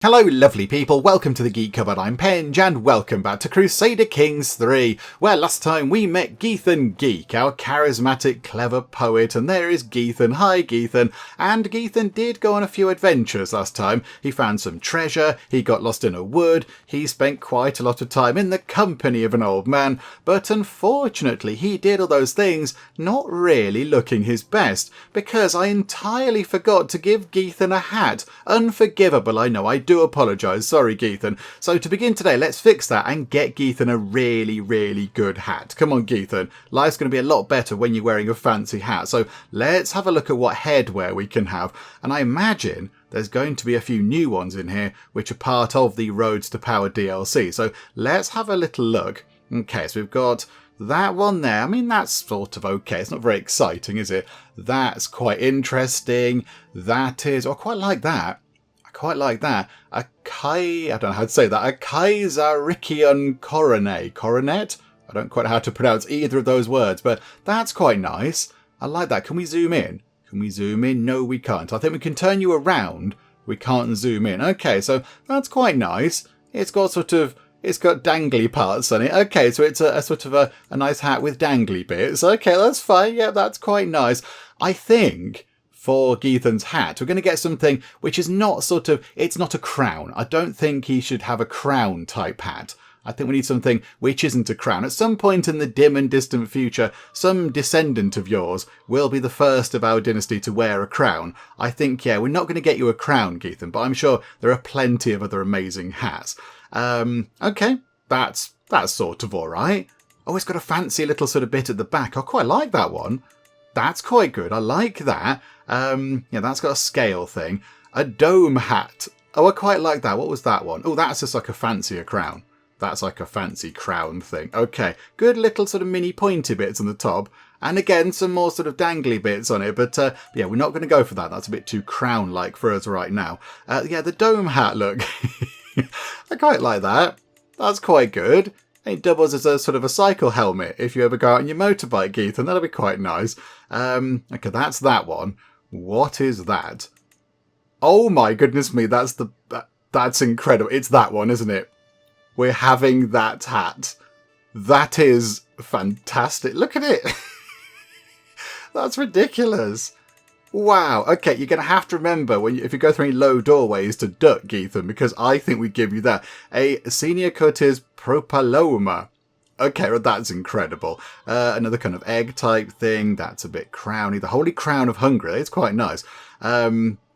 Hello lovely people, welcome to the Geek Cupboard, I'm Penge, and welcome back to Crusader Kings 3, where last time we met Geethan Geek, our charismatic, clever poet, and there is Geethan. Hi Geethan. And Geethan did go on a few adventures last time. He found some treasure, he got lost in a wood, he spent quite a lot of time in the company of an old man, but unfortunately he did all those things not really looking his best, because I entirely forgot to give Geethan a hat. Unforgivable, I know, I do apologise, sorry Geethan. So to begin today, let's fix that and get Geethan a really good hat. Come on Geethan, life's going to be a lot better when you're wearing a fancy hat. So let's have a look at what headwear we can have, and I imagine there's going to be a few new ones in here which are part of the Roads to Power DLC. So let's have a little look. Okay, so we've got that one there. I mean, that's sort of okay. It's not very exciting, is it? That's quite interesting. That is... I quite like that. I quite like that. I don't know how to say that. A Kaisarikian coronet? I don't quite know how to pronounce either of those words, but that's quite nice. I like that. Can we zoom in? Can we zoom in? No, we can't. I think we can turn you around. We can't zoom in. Okay, so that's quite nice. It's got dangly parts on it. Okay, so it's a sort of a nice hat with dangly bits. Okay, that's fine. Yeah, that's quite nice. I think for Geethan's hat, we're going to get something which is not it's not a crown. I don't think he should have a crown type hat. I think we need something which isn't a crown. At some point in the dim and distant future, some descendant of yours will be the first of our dynasty to wear a crown. I think, yeah, we're not going to get you a crown, Geethan, but I'm sure there are plenty of other amazing hats. Okay, that's sort of alright. Oh, it's got a fancy little sort of bit at the back. I quite like that one. That's quite good. I like that. Yeah, that's got a scale thing. A dome hat. Oh, I quite like that. What was that one? Oh, that's just like a fancier crown. That's like a fancy crown thing. Okay, good little sort of mini pointy bits on the top. And again, some more sort of dangly bits on it. But yeah, we're not going to go for that. That's a bit too crown-like for us right now. Yeah, the dome hat, look. I quite like that. That's quite good. It doubles as a sort of a cycle helmet if you ever go out on your motorbike, Geethan. That'll be quite nice. Okay, that's that one. What is that? Oh my goodness me, that's incredible. It's that one, isn't it? We're having that hat. That is fantastic. Look at it. That's ridiculous. Wow. Okay, you're going to have to remember if you go through any low doorways to duck, Geethan, because I think we give you that. A Senior Curtis Propaloma. Okay, well, that's incredible. Another kind of egg type thing. That's a bit crowny. The Holy Crown of Hungary. It's quite nice.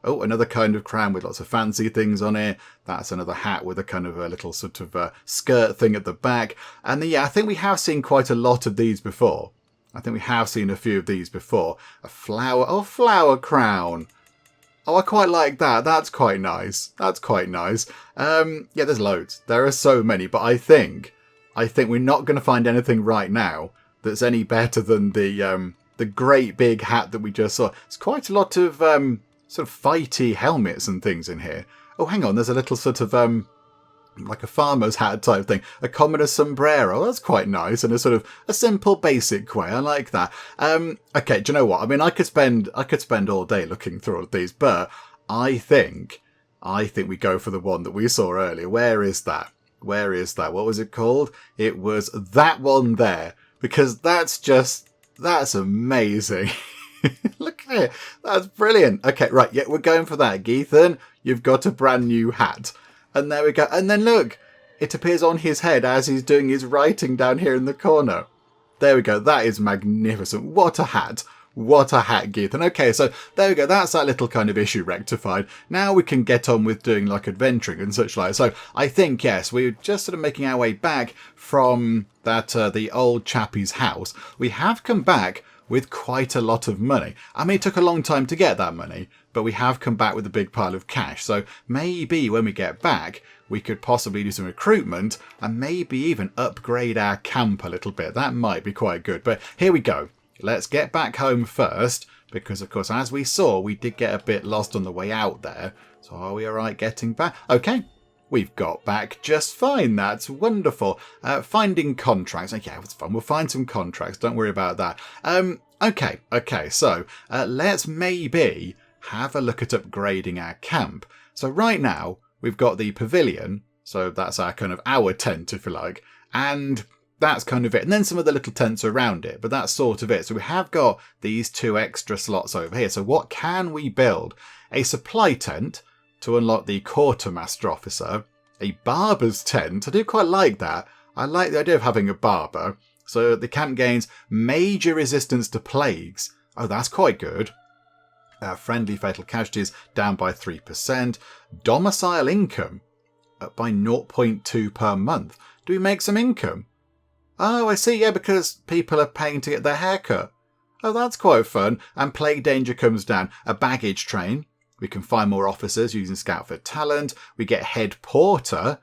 Oh, another kind of crown with lots of fancy things on it. That's another hat with a kind of a little sort of skirt thing at the back. And then, yeah, I think we have seen quite a lot of these before. I think we have seen a few of these before. A flower crown. Oh, I quite like that. That's quite nice. That's quite nice. Yeah, there's loads. There are so many, but I think we're not going to find anything right now that's any better than the great big hat that we just saw. It's quite a lot of sort of fighty helmets and things in here. Oh, hang on. There's a little sort of like a farmer's hat type thing. A commoner's sombrero. That's quite nice. And a sort of a simple, basic way. I like that. Okay, do you know what? I mean, I could spend all day looking through all of these, but I think we go for the one that we saw earlier. Where is that? Where is that? What was it called? It was that one there. Because that's amazing. Look at it. That's brilliant. Okay, right. Yeah, we're going for that. Geethan, you've got a brand new hat. And there we go. And then look, it appears on his head as he's doing his writing down here in the corner. There we go. That is magnificent. What a hat. What a hat, Geethan. Okay, so there we go. That's that little kind of issue rectified. Now we can get on with doing like adventuring and such like. So I think, yes, we're just sort of making our way back from that the old chappie's house. We have come back with quite a lot of money. I mean, it took a long time to get that money, but we have come back with a big pile of cash. So maybe when we get back, we could possibly do some recruitment and maybe even upgrade our camp a little bit. That might be quite good. But here we go. Let's get back home first, because of course, as we saw, we did get a bit lost on the way out there. So are we all right getting back? Okay. We've got back just fine. That's wonderful. Finding contracts. Okay, it's fun. We'll find some contracts. Don't worry about that. Okay. So let's maybe have a look at upgrading our camp. So right now, we've got the pavilion, so that's our kind of our tent, if you like, and that's kind of it. And then some of the little tents around it, but that's sort of it. So we have got these 2 extra slots over here. So what can we build? A supply tent to unlock the quartermaster officer, a barber's tent. I do quite like that. I like the idea of having a barber. So the camp gains major resistance to plagues. Oh, that's quite good. Friendly fatal casualties down by 3%. Domicile income up by 0.2 per month. Do we make some income? Oh, I see. Yeah, because people are paying to get their hair cut. Oh, that's quite fun. And plague danger comes down. A baggage train. We can find more officers using scout for talent. We get head porter.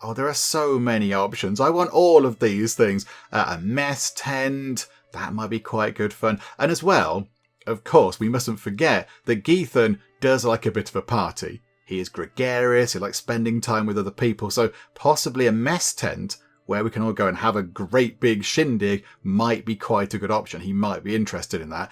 Oh, there are so many options. I want all of these things. A mess tent. That might be quite good fun. And as well, of course, we mustn't forget that Geethan does like a bit of a party. He is gregarious. He likes spending time with other people. So possibly a mess tent where we can all go and have a great big shindig might be quite a good option. He might be interested in that.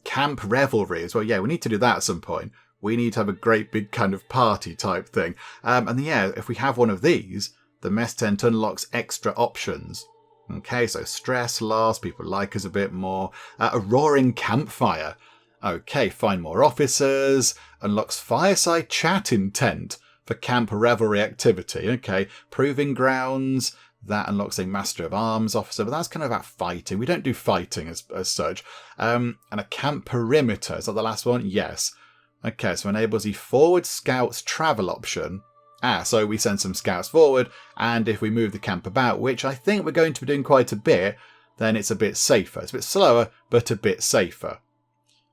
Camp revelry as well. Yeah, we need to do that at some point. We need to have a great big kind of party type thing. And yeah, if we have one of these, the mess tent unlocks extra options. Okay, so stress loss, people like us a bit more. A roaring campfire. Okay, find more officers. Unlocks fireside chat in tent for camp revelry activity. Okay, proving grounds. That unlocks a Master of Arms officer, but that's kind of about fighting. We don't do fighting as such. And a camp perimeter. Is that the last one? Yes. Okay, so enables the forward scouts travel option. So we send some scouts forward, and if we move the camp about, which I think we're going to be doing quite a bit, then it's a bit safer. It's a bit slower, but a bit safer.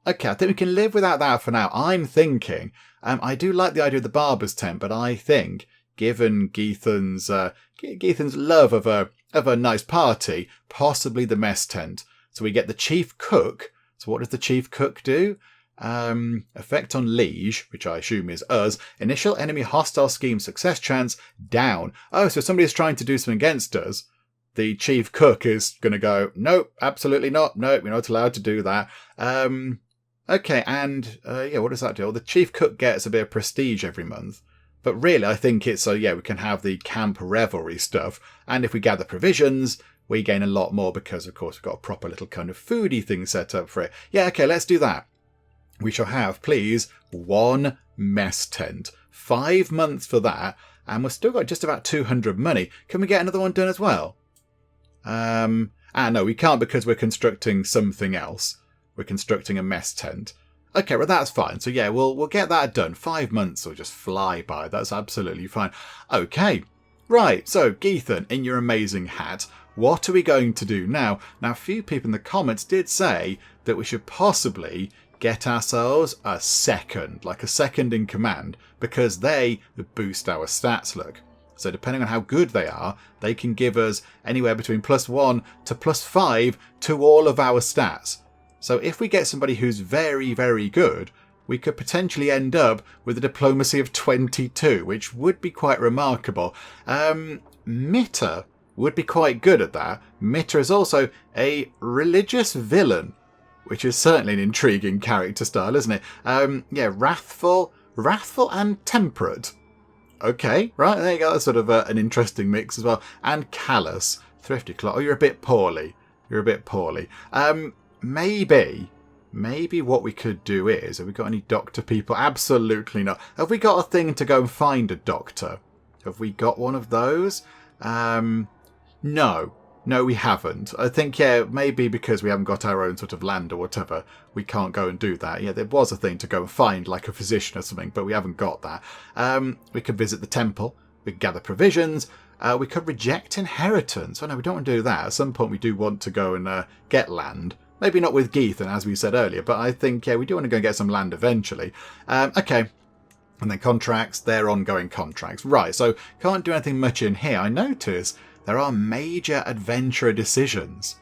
Okay, I think we can live without that for now. I'm thinking, I do like the idea of the barber's tent, but I think, given Geethan's love of a nice party, possibly the mess tent. So we get the chief cook. So what does the chief cook do? Effect on liege, which I assume is us. Initial enemy hostile scheme success chance down. Oh, so somebody's trying to do something against us. The chief cook is going to go, nope, absolutely not. Nope, you're not allowed to do that. Okay, and yeah, what does that do? Well, the chief cook gets a bit of prestige every month. But really, I think it's so, yeah, we can have the camp revelry stuff. And if we gather provisions, we gain a lot more because, of course, we've got a proper little kind of foodie thing set up for it. Yeah, okay, let's do that. We shall have, please, 1 mess tent. 5 months for that. And we've still got just about 200 money. Can we get another one done as well? No, we can't because we're constructing something else. We're constructing a mess tent. Okay, well, that's fine. So, yeah, we'll get that done. 5 months will just fly by. That's absolutely fine. Okay, right. So, Geethan, in your amazing hat, what are we going to do now? Now, a few people in the comments did say that we should possibly get ourselves a second in command, because they boost our stats, look. So depending on how good they are, they can give us anywhere between +1 to +5 to all of our stats. So if we get somebody who's very, very good, we could potentially end up with a diplomacy of 22, which would be quite remarkable. Mitter would be quite good at that. Mitter is also a religious villain, which is certainly an intriguing character style, isn't it? Yeah, wrathful and temperate. Okay, right, there you go. That's sort of an interesting mix as well. And callous, thrifty clock. Oh, you're a bit poorly. Maybe what we could do is, have we got any doctor people? Absolutely not. Have we got a thing to go and find a doctor? Have we got one of those? No, we haven't. I think, yeah, maybe because we haven't got our own sort of land or whatever, we can't go and do that. Yeah, there was a thing to go and find, like a physician or something, but we haven't got that. We could visit the temple. We could gather provisions. We could reject inheritance. Oh, no, we don't want to do that. At some point, we do want to go and get land. Maybe not with Geethan, as we said earlier, but I think, yeah, we do want to go and get some land eventually. Okay. And then contracts, they're ongoing contracts. Right, so can't do anything much in here. I notice there are major adventurer decisions.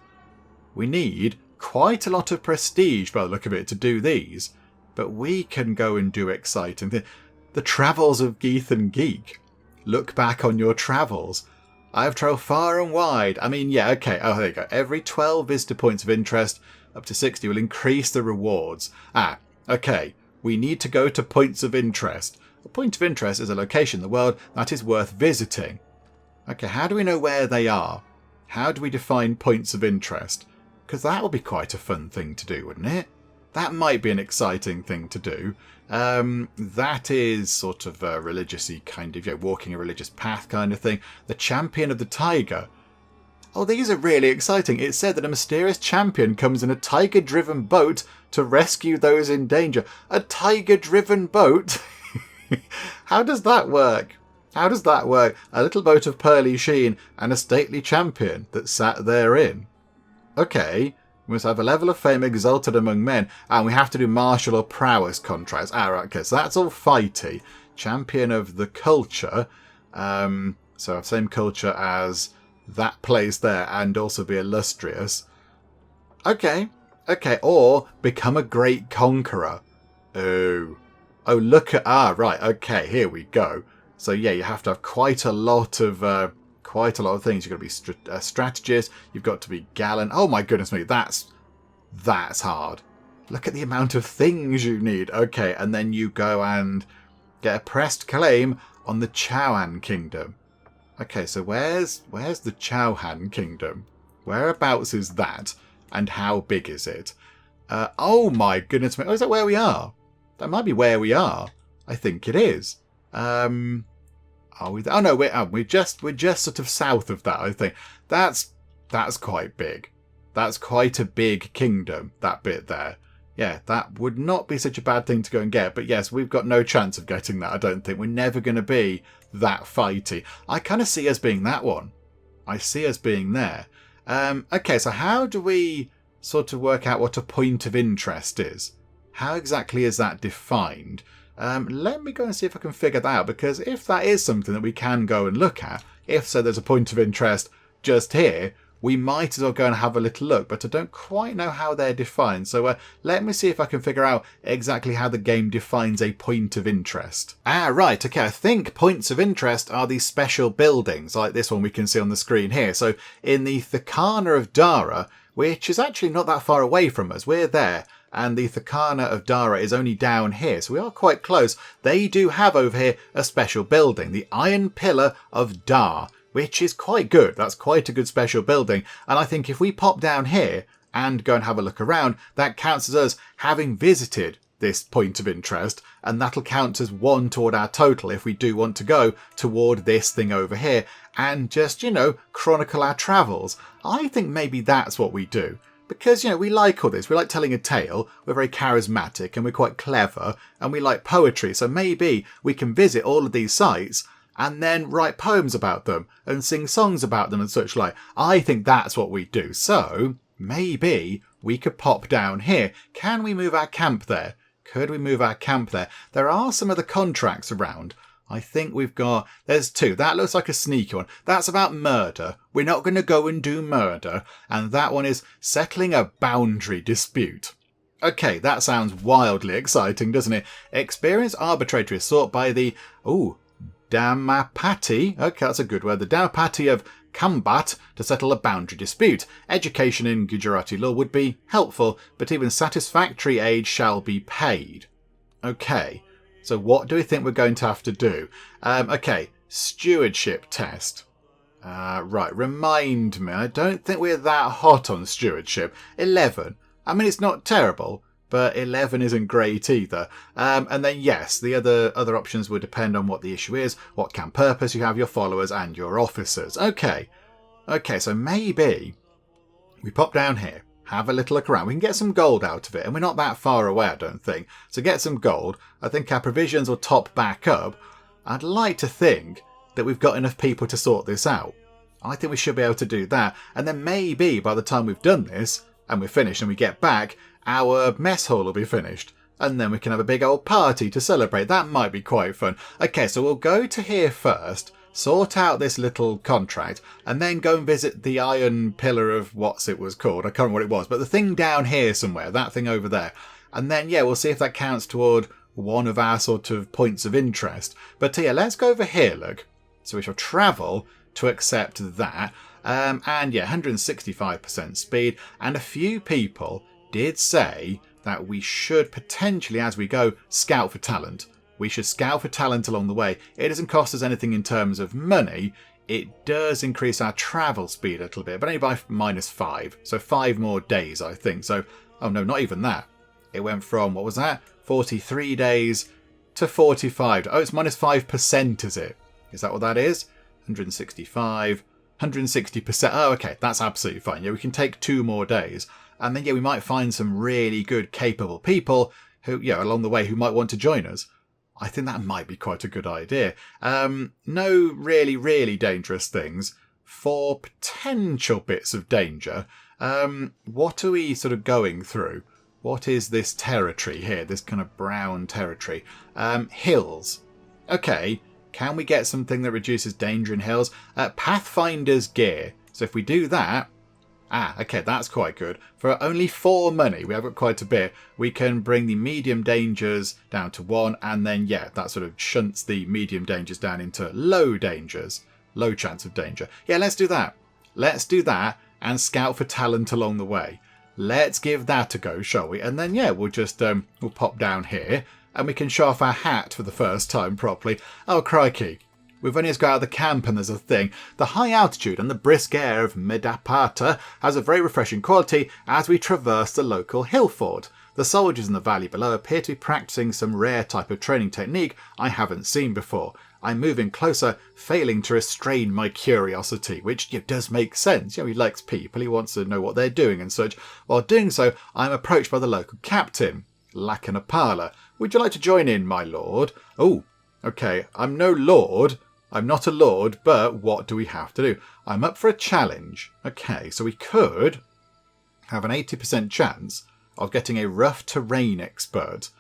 We need quite a lot of prestige by the look of it to do these, but we can go and do exciting things. The travels of Geethan Geek. Look back on your travels. I have travelled far and wide. I mean, yeah, okay. Oh, there you go. Every 12 visitor points of interest, up to 60, will increase the rewards. Okay. We need to go to points of interest. A point of interest is a location in the world that is worth visiting. Okay, how do we know where they are? How do we define points of interest? Because that would be quite a fun thing to do, wouldn't it? That might be an exciting thing to do. That is sort of a religious-y kind of, walking a religious path kind of thing. The champion of the tiger. Oh, these are really exciting. It said that a mysterious champion comes in a tiger-driven boat to rescue those in danger. A tiger-driven boat? How does that work? How does that work? A little boat of pearly sheen and a stately champion that sat therein. Okay, we must have a level of fame exalted among men, and we have to do martial or prowess contracts. Right, okay, so that's all fighty. Champion of the culture. So same culture as that place there, and also be illustrious. Okay, or become a great conqueror. Oh, look at right. Okay, here we go. So yeah, you have to have quite a lot of things. You've got to be a strategist. You've got to be gallant. Oh my goodness me, that's hard. Look at the amount of things you need. Okay, and then you go and get a pressed claim on the Chauhan Kingdom. Okay, so where's the Chauhan Kingdom? Whereabouts is that? And how big is it? Oh my goodness me. Oh, is that where we are? That might be where we are. I think it is. Are we? Oh no, we're just sort of south of that. I think that's quite big. That's quite a big kingdom. That bit there. Yeah, that would not be such a bad thing to go and get. But yes, we've got no chance of getting that. I don't think we're never going to be that fighty. I kind of see us being that one. I see us being there. Okay, so how do we sort of work out what a point of interest is? How exactly is that defined? Let me go and see if I can figure that out, because if that is something that we can go and look at, if so there's a point of interest just here, we might as well go and have a little look, but I don't quite know how they're defined. So let me see if I can figure out exactly how the game defines a point of interest. Right, okay, I think points of interest are these special buildings, like this one we can see on the screen here. So in the Thakana of Dara, which is actually not that far away from us, we're there. And the Thakana of Dara is only down here, so we are quite close. They do have over here a special building, the Iron Pillar of Dar, which is quite good. That's quite a good special building. And I think if we pop down here and go and have a look around, that counts as us having visited this point of interest, and that'll count as 1 toward our total if we do want to go toward this thing over here and just, chronicle our travels. I think maybe that's what we do. Because, we like all this. We like telling a tale. We're very charismatic and we're quite clever and we like poetry. So maybe we can visit all of these sites and then write poems about them and sing songs about them and such like. I think that's what we do. So maybe we could pop down here. Can we move our camp there? Could we move our camp there? There are some other contracts around. I think there's 2. That looks like a sneaky one. That's about murder. We're not going to go and do murder. And that one is settling a boundary dispute. Okay, that sounds wildly exciting, doesn't it? Experience arbitratory assault by the, Dhamapati. Okay, that's a good word. The Dhamapati of Kambat to settle a boundary dispute. Education in Gujarati law would be helpful, but even satisfactory aid shall be paid. Okay. So what do we think we're going to have to do? Okay, stewardship test. Right, remind me. I don't think we're that hot on stewardship. 11. I mean, it's not terrible, but 11 isn't great either. And then, yes, the other options would depend on what the issue is, what camp purpose you have, your followers, and your officers. Okay, so maybe we pop down here. Have a little look around. We can get some gold out of it, and we're not that far away, I don't think. So get some gold. I think our provisions will top back up. I'd like to think that we've got enough people to sort this out. I think we should be able to do that. And then maybe by the time we've done this, and we're finished and we get back, our mess hall will be finished. And then we can have a big old party to celebrate. That might be quite fun. Okay, so we'll go to here first. Sort out this little contract, and then go and visit the Iron Pillar of what's it was called. I can't remember what it was, but the thing down here somewhere, that thing over there. And then, we'll see if that counts toward one of our sort of points of interest. But let's go over here, look. So we shall travel to accept that. And 165% speed. And a few people did say that we should potentially, as we go, scout for talent. We should scout for talent along the way. It doesn't cost us anything in terms of money. It does increase our travel speed a little bit, but only by -5. So 5 more days, I think. So, oh no, not even that. It went from, what was that? 43 days to 45. Oh, it's -5%, is it? Is that what that is? 165, 160%. Oh, okay, that's absolutely fine. Yeah, we can take 2 more days. And then, yeah, we might find some really good, capable people who, yeah, along the way who might want to join us. I think that might be quite a good idea. No really, really dangerous things. For potential bits of danger, what are we sort of going through? What is this territory here? This kind of brown territory. Hills. Okay, can we get something that reduces danger in hills? Pathfinder's gear. So if we do that... okay, that's quite good. For only 4 money, we have got quite a bit. We can bring the medium dangers down to 1, and then, yeah, that sort of shunts the medium dangers down into low dangers. Low chance of danger. Yeah, let's do that. Let's do that and scout for talent along the way. Let's give that a go, shall we? And then, yeah, we'll just we'll pop down here, and we can show off our hat for the first time properly. Oh, crikey. We've only just got out of the camp and there's a thing. The high altitude and the brisk air of Medapata has a very refreshing quality as we traverse the local hill fort. The soldiers in the valley below appear to be practicing some rare type of training technique I haven't seen before. I'm moving closer, failing to restrain my curiosity, which does make sense. He likes people, he wants to know what they're doing and such. While doing so, I'm approached by the local captain, Lakanapala. Would you like to join in, my lord? Oh, okay, I'm no lord. I'm not a lord, but what do we have to do? I'm up for a challenge. Okay, so we could have an 80% chance of getting a rough terrain expert.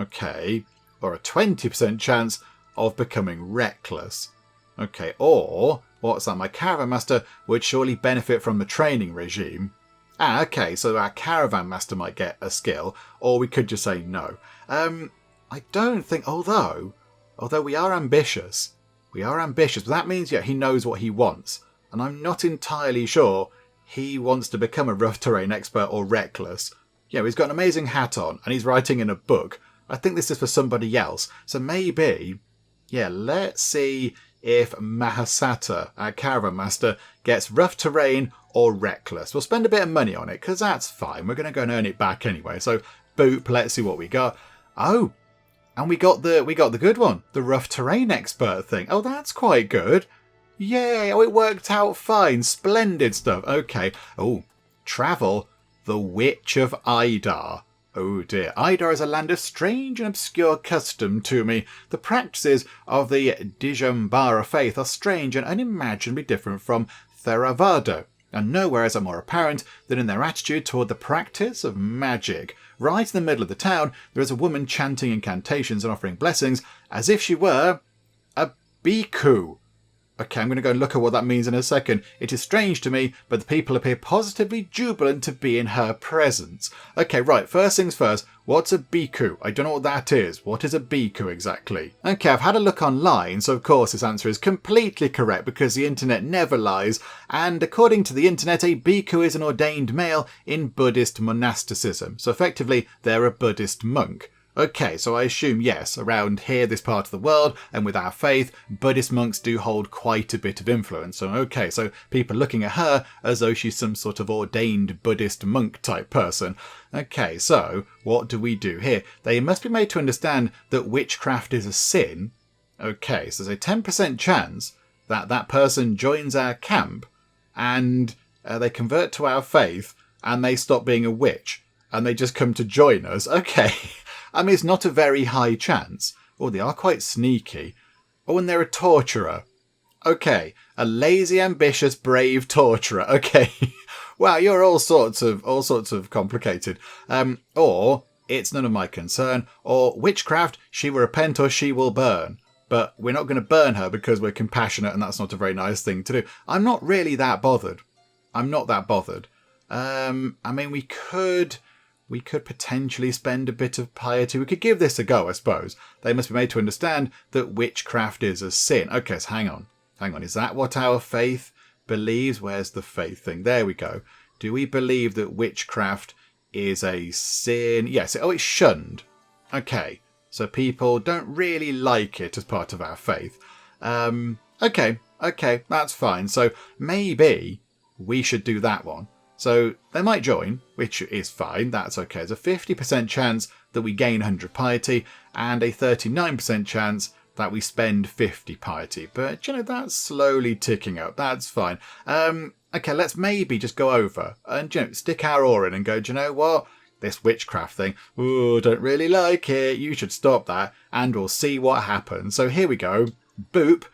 Okay, or a 20% chance of becoming reckless. Okay, or, what's that? My caravan master would surely benefit from the training regime. Okay, so our caravan master might get a skill, or we could just say no. I don't think, although we are ambitious, but that means, yeah, he knows what he wants. And I'm not entirely sure he wants to become a rough terrain expert or reckless. Yeah, he's got an amazing hat on and he's writing in a book. I think this is for somebody else. So maybe, yeah, let's see if Mahasata, our caravan master, gets rough terrain or reckless. We'll spend a bit of money on it because that's fine. We're going to go and earn it back anyway. So boop, let's see what we got. Oh, and we got the good one, the rough terrain expert thing. Oh, that's quite good. Yay, oh, it worked out fine. Splendid stuff. Okay. Oh, travel, the Witch of Idar. Oh dear, Idar is a land of strange and obscure custom to me. The practices of the Dijambara faith are strange and unimaginably different from Theravada, and nowhere is it more apparent than in their attitude toward the practice of magic. Right in the middle of the town, there is a woman chanting incantations and offering blessings as if she were a bhikkhu. Okay, I'm going to go and look at what that means in a second. It is strange to me, but the people appear positively jubilant to be in her presence. Okay, right, first things first, what's a bhikkhu? I don't know what that is. What is a bhikkhu exactly? Okay, I've had a look online, so of course this answer is completely correct because the internet never lies. And according to the internet, a bhikkhu is an ordained male in Buddhist monasticism. So effectively, they're a Buddhist monk. Okay, so I assume, yes, around here, this part of the world, and with our faith, Buddhist monks do hold quite a bit of influence. So, okay, so people looking at her as though she's some sort of ordained Buddhist monk type person. Okay, so what do we do here? They must be made to understand that witchcraft is a sin. Okay, so there's a 10% chance that that person joins our camp and they convert to our faith and they stop being a witch and they just come to join us. Okay. I mean, it's not a very high chance. Oh, they are quite sneaky. Oh, and they're a torturer. Okay, a lazy, ambitious, brave torturer. Okay, wow, you're all sorts of complicated. Or it's none of my concern. Or witchcraft, she will repent or she will burn. But we're not going to burn her because we're compassionate, and that's not a very nice thing to do. I'm not really that bothered. I'm not that bothered. I mean, we could potentially spend a bit of piety. We could give this a go, I suppose. They must be made to understand that witchcraft is a sin. Okay, so hang on. Is that what our faith believes? Where's the faith thing? There we go. Do we believe that witchcraft is a sin? Yes. Oh, it's shunned. Okay. So people don't really like it as part of our faith. Okay, that's fine. So maybe we should do that one. So they might join, which is fine. That's okay. There's a 50% chance that we gain 100 piety and a 39% chance that we spend 50 piety. But, that's slowly ticking up. That's fine. Okay, let's maybe just go over and, stick our oar in and go, do you know what? This witchcraft thing, don't really like it. You should stop that and we'll see what happens. So here we go. Boop.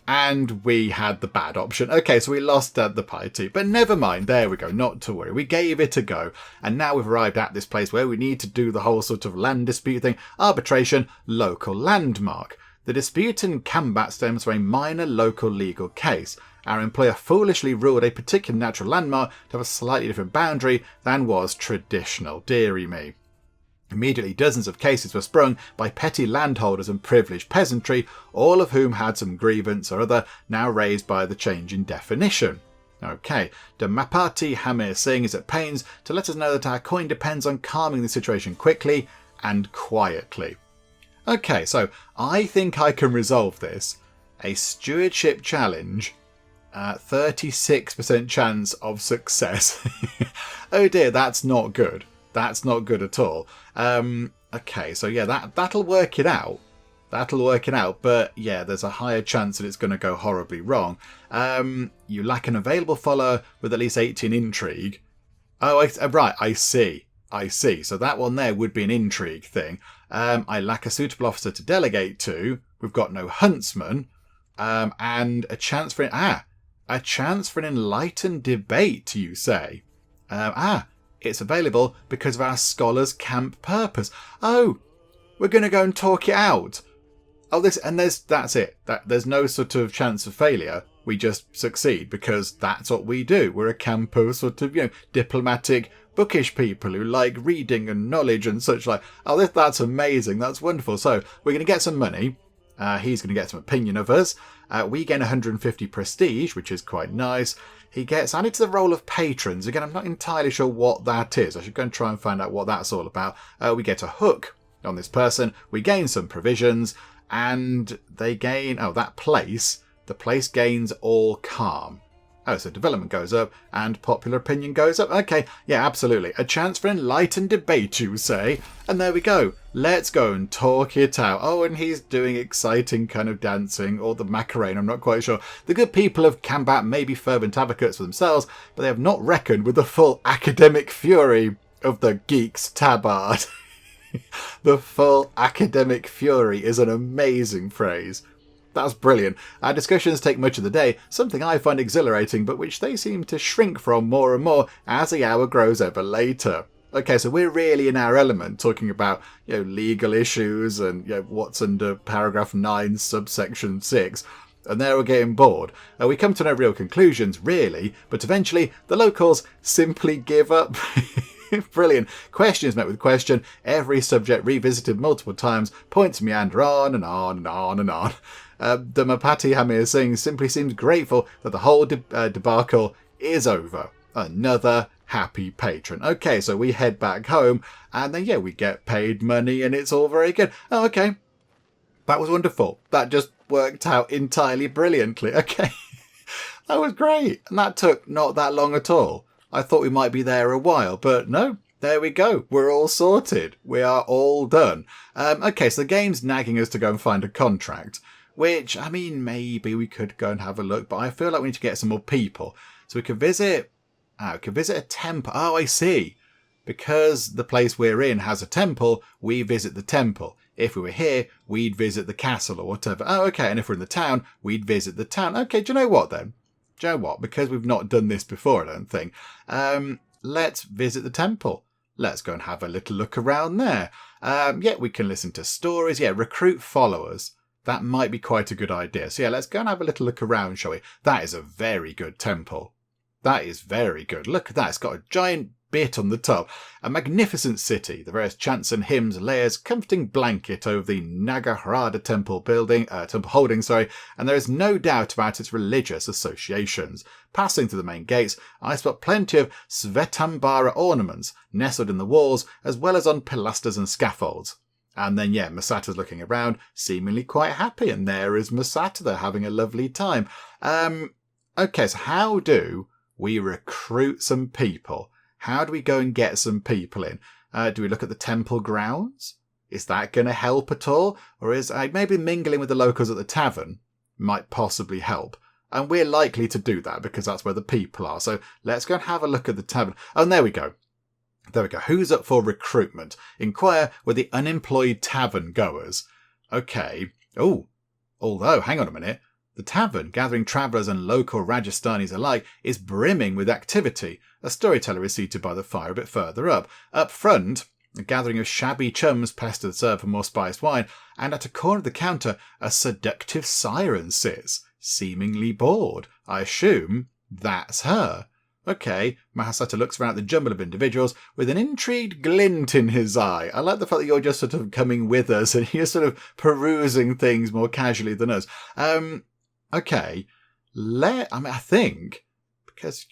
And we had the bad option. Okay, so we lost the piety. But never mind. There we go. Not to worry. We gave it a go. And now we've arrived at this place where we need to do the whole sort of land dispute thing. Arbitration, local landmark. The dispute in combat stems from a minor local legal case. Our employer foolishly ruled a particular natural landmark to have a slightly different boundary than was traditional. Dearie me. Immediately, dozens of cases were sprung by petty landholders and privileged peasantry, all of whom had some grievance or other now raised by the change in definition. Okay, Dhammapati Hamir Singh is at pains to let us know that our coin depends on calming the situation quickly and quietly. Okay, so I think I can resolve this. A stewardship challenge, 36% chance of success. Oh dear, that's not good. That's not good at all. Okay, so yeah, that'll work it out. That'll work it out, but yeah, there's a higher chance that it's going to go horribly wrong. You lack an available follower with at least 18 intrigue. Oh, right, I see. So that one there would be an intrigue thing. I lack a suitable officer to delegate to. We've got no huntsman. And a chance for an enlightened debate, you say. It's available because of our scholars' camp purpose. Oh, we're going to go and talk it out. Oh, that's it. There's no sort of chance of failure. We just succeed because that's what we do. We're a camp of sort of, diplomatic, bookish people who like reading and knowledge and such like. Oh, that's amazing. That's wonderful. So we're going to get some money. He's going to get some opinion of us. We gain 150 prestige, which is quite nice. He gets added to the role of patrons. Again, I'm not entirely sure what that is. I should go and try and find out what that's all about. We get a hook on this person. We gain some provisions. And they gain... the place gains all calm. Oh, so development goes up and popular opinion goes up. Okay, yeah, absolutely. A chance for enlightened debate, you say? And there we go. Let's go and talk it out. Oh, and he's doing exciting kind of dancing, or the Macarena, I'm not quite sure. The good people of Kambat may be fervent advocates for themselves, but they have not reckoned with the full academic fury of the geeks Tabard. The full academic fury is an amazing phrase. That's brilliant. Our discussions take much of the day, something I find exhilarating, but which they seem to shrink from more and more as the hour grows ever later. Okay, so we're really in our element, talking about, legal issues and, what's under paragraph 9, subsection 6. And there we're getting bored. We come to no real conclusions, really, but eventually the locals simply give up. Brilliant. Question is met with question. Every subject revisited multiple times. Points meander on and on and on and on. Dhammapati Hamir Singh simply seems grateful that the whole debacle is over. Another happy patron. Okay, so we head back home and then, we get paid money and it's all very good. Oh, okay. That was wonderful. That just worked out entirely brilliantly. Okay. That was great. And that took not that long at all. I thought we might be there a while, but no. There we go. We're all sorted. We are all done. Okay, so the game's nagging us to go and find a contract. Which, maybe we could go and have a look, but I feel like we need to get some more people. So we could visit a temple. Oh, I see. Because the place we're in has a temple, we visit the temple. If we were here, we'd visit the castle or whatever. Oh, okay. And if we're in the town, we'd visit the town. Okay, do you know what then? Do you know what? Because we've not done this before, I don't think. Let's visit the temple. Let's go and have a little look around there. We can listen to stories. Recruit followers. That might be quite a good idea. So let's go and have a little look around, shall we? That is a very good temple. That is very good. Look at that. It's got a giant bit on the top. A magnificent city. The various chants and hymns layers comforting blanket over the Nagahara Temple temple holding, and there is no doubt about its religious associations. Passing through the main gates, I spot plenty of Svetambara ornaments nestled in the walls, as well as on pilasters and scaffolds. And then, yeah, Masata's looking around, seemingly quite happy. And there is Masata there having a lovely time. Okay, so how do we recruit some people? How do we go and get some people in? Do we look at the temple grounds? Is that going to help at all? Or is maybe mingling with the locals at the tavern might possibly help? And we're likely to do that because that's where the people are. So let's go and have a look at the tavern. Oh, and there we go. There we go. Who's up for recruitment? Inquire with the unemployed tavern goers. Okay. Oh, although, hang on a minute. The tavern, gathering travellers and local Rajasthanis alike, is brimming with activity. A storyteller is seated by the fire a bit further up. Up front, a gathering of shabby chums pester the serve for more spiced wine, and at a corner of the counter, a seductive Siren sits, seemingly bored. I assume that's her. Okay, Mahasata looks around at the jumble of individuals with an intrigued glint in his eye. I like the fact that you're just sort of coming with us and you're sort of perusing things more casually than us. Okay, I think, because,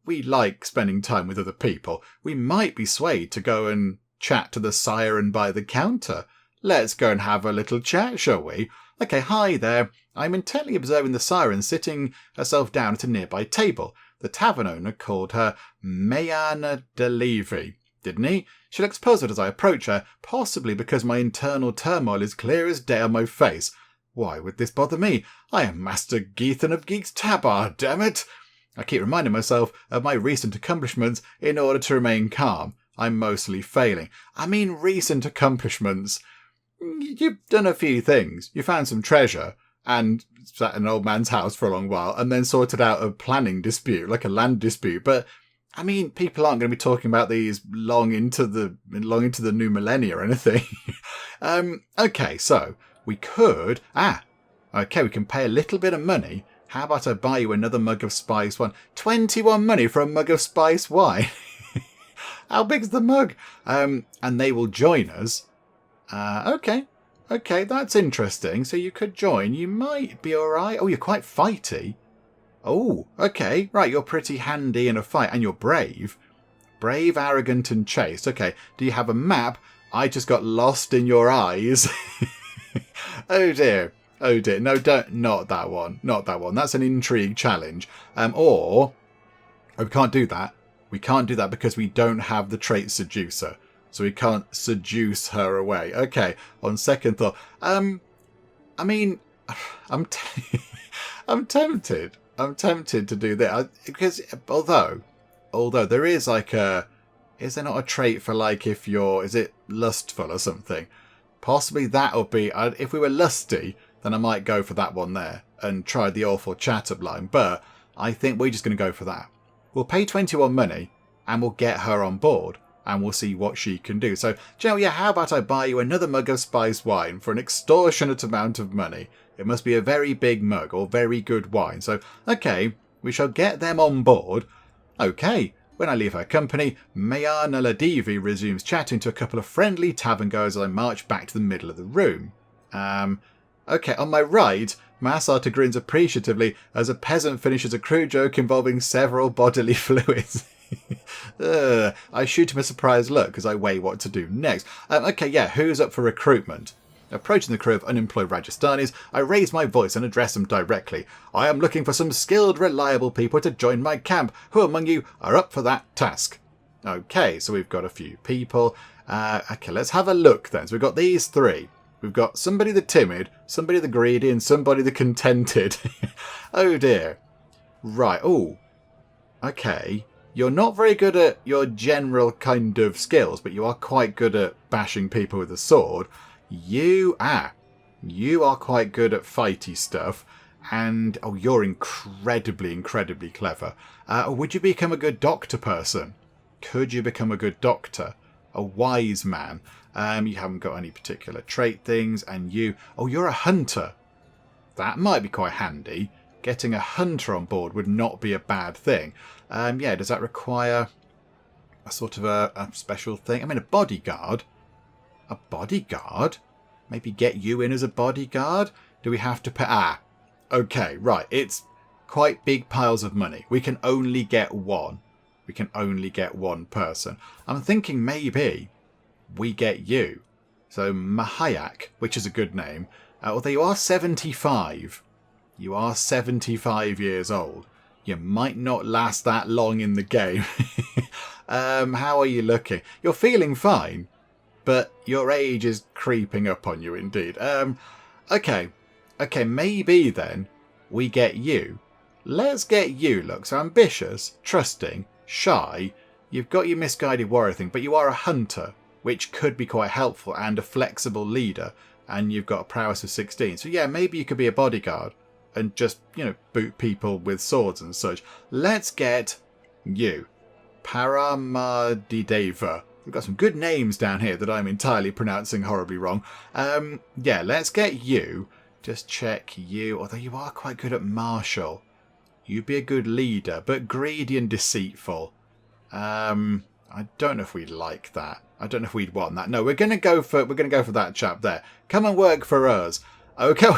we like spending time with other people, we might be swayed to go and chat to the Siren by the counter. Let's go and have a little chat, shall we? Okay, hi there. I'm intently observing the Siren sitting herself down at a nearby table. The tavern owner called her Mayana Delivery, didn't he? She looks puzzled as I approach her, possibly because my internal turmoil is clear as day on my face. Why would this bother me? I am Master Geethan of Geek's Tabard, damn it! I keep reminding myself of my recent accomplishments in order to remain calm. I'm mostly failing. I mean recent accomplishments. You've done a few things. You found some treasure and sat in an old man's house for a long while and then sorted out a planning dispute, like a land dispute. But, I mean, people aren't going to be talking about these long into the new millennia or anything. Okay, so we could... okay, we can pay a little bit of money. How about I buy you another mug of spiced wine? 21 money for a mug of spiced wine. How big's the mug? And they will join us. Okay, that's interesting. So you could join. You might be all right. Oh, you're quite fighty. Oh, okay. Right, you're pretty handy in a fight. And you're brave. Brave, arrogant, and chaste. Okay, do you have a map? I just got lost in your eyes. Oh, dear. Oh, dear. No, not that one. Not that one. That's an intrigue challenge. We can't do that. We can't do that because we don't have the trait seducer. So we can't seduce her away. Okay, on second thought. I mean, I'm tempted. I'm tempted to do that. Because although there is like is there not a trait for like if you're, is it lustful or something? Possibly that would be, if we were lusty, then I might go for that one there and try the awful chat-up line. But I think we're just going to go for that. We'll pay 21 money and we'll get her on board. And we'll see what she can do. So, Joe, yeah, how about I buy you another mug of spiced wine for an extortionate amount of money? It must be a very big mug or very good wine. So, okay, we shall get them on board. Okay, when I leave her company, Mayana Ladivi resumes chatting to a couple of friendly tavern goers as I march back to the middle of the room. Okay, on my right, Masata grins appreciatively as a peasant finishes a crude joke involving several bodily fluids. I shoot him a surprised look as I weigh what to do next. Okay, yeah, who's up for recruitment? Approaching the crew of unemployed Rajasthanis, I raise my voice and address them directly. I am looking for some skilled, reliable people to join my camp. Who among you are up for that task? Okay, so we've got a few people. Okay, let's have a look then. So we've got these three. We've got somebody the timid, somebody the greedy, and somebody the contented. Oh dear. Right, oh. Okay. You're not very good at your general kind of skills, but you are quite good at bashing people with a sword. You are quite good at fighty stuff. And, you're incredibly, incredibly clever. Would you become a good doctor person? Could you become a good doctor? A wise man? You haven't got any particular trait things, and you're a hunter. That might be quite handy. Getting a hunter on board would not be a bad thing. Yeah, does that require a sort of a special thing? I mean, a bodyguard? A bodyguard? Maybe get you in as a bodyguard? Do we have to pay? Okay, right. It's quite big piles of money. We can only get one. We can only get one person. I'm thinking maybe we get you. So Mahayak, which is a good name. Although you are 75. You are 75 years old. You might not last that long in the game. How are you looking? You're feeling fine, but your age is creeping up on you indeed. Okay, maybe then we get you. Let's get you. Look, so ambitious, trusting, shy. You've got your misguided warrior thing, but you are a hunter, which could be quite helpful, and a flexible leader, and you've got a prowess of 16. So yeah, maybe you could be a bodyguard and just, boot people with swords and such. Let's get you. Paramadideva. We've got some good names down here that I'm entirely pronouncing horribly wrong. Yeah, let's get you. Just check you, although you are quite good at martial. You'd be a good leader, but greedy and deceitful. I don't know if we'd like that. I don't know if we'd want that. No, we're gonna go for that chap there. Come and work for us. Okay.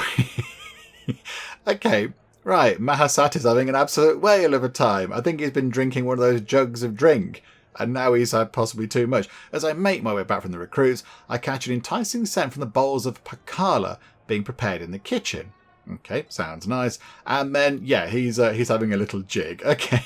Okay. Right. Mahasat is having an absolute whale of a time. I think he's been drinking one of those jugs of drink, and now he's had possibly too much. As I make my way back from the recruits, I catch an enticing scent from the bowls of pakala being prepared in the kitchen. Okay, sounds nice. And then, yeah, he's having a little jig. Okay.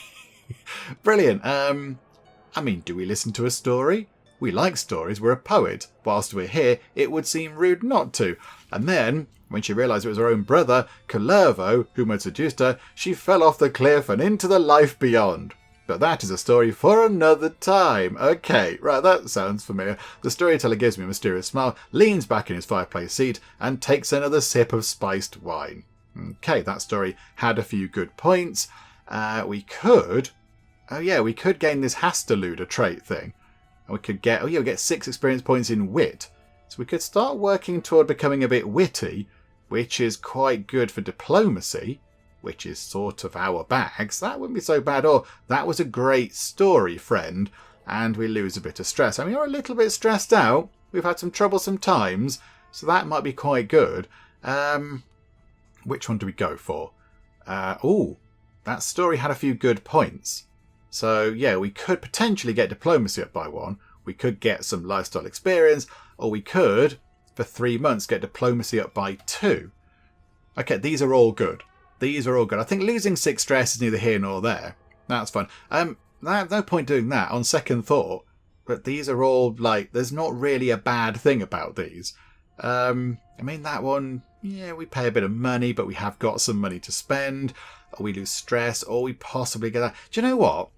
Brilliant. Do we listen to a story? We like stories. We're a poet. Whilst we're here, it would seem rude not to. And then, when she realised it was her own brother, Kalervo, whom had seduced her, she fell off the cliff and into the life beyond. But that is a story for another time. Okay, right, that sounds familiar. The storyteller gives me a mysterious smile, leans back in his fireplace seat, and takes another sip of spiced wine. Okay, that story had a few good points. We could gain this Hastaluda trait thing. We could get 6 experience points in wit. So we could start working toward becoming a bit witty, which is quite good for diplomacy, which is sort of our bags. That wouldn't be so bad. Or that was a great story, friend. And we lose a bit of stress. You're a little bit stressed out. We've had some troublesome times, so that might be quite good. Which one do we go for? That story had a few good points. So, yeah, we could potentially get diplomacy up by 1. We could get some lifestyle experience. Or we could, for 3 months, get diplomacy up by 2. Okay, these are all good. I think losing 6 stress is neither here nor there. That's fun. No point doing that on second thought. But these are all, there's not really a bad thing about these. That one, yeah, we pay a bit of money, but we have got some money to spend. Or we lose stress, or we possibly get that. Do you know what?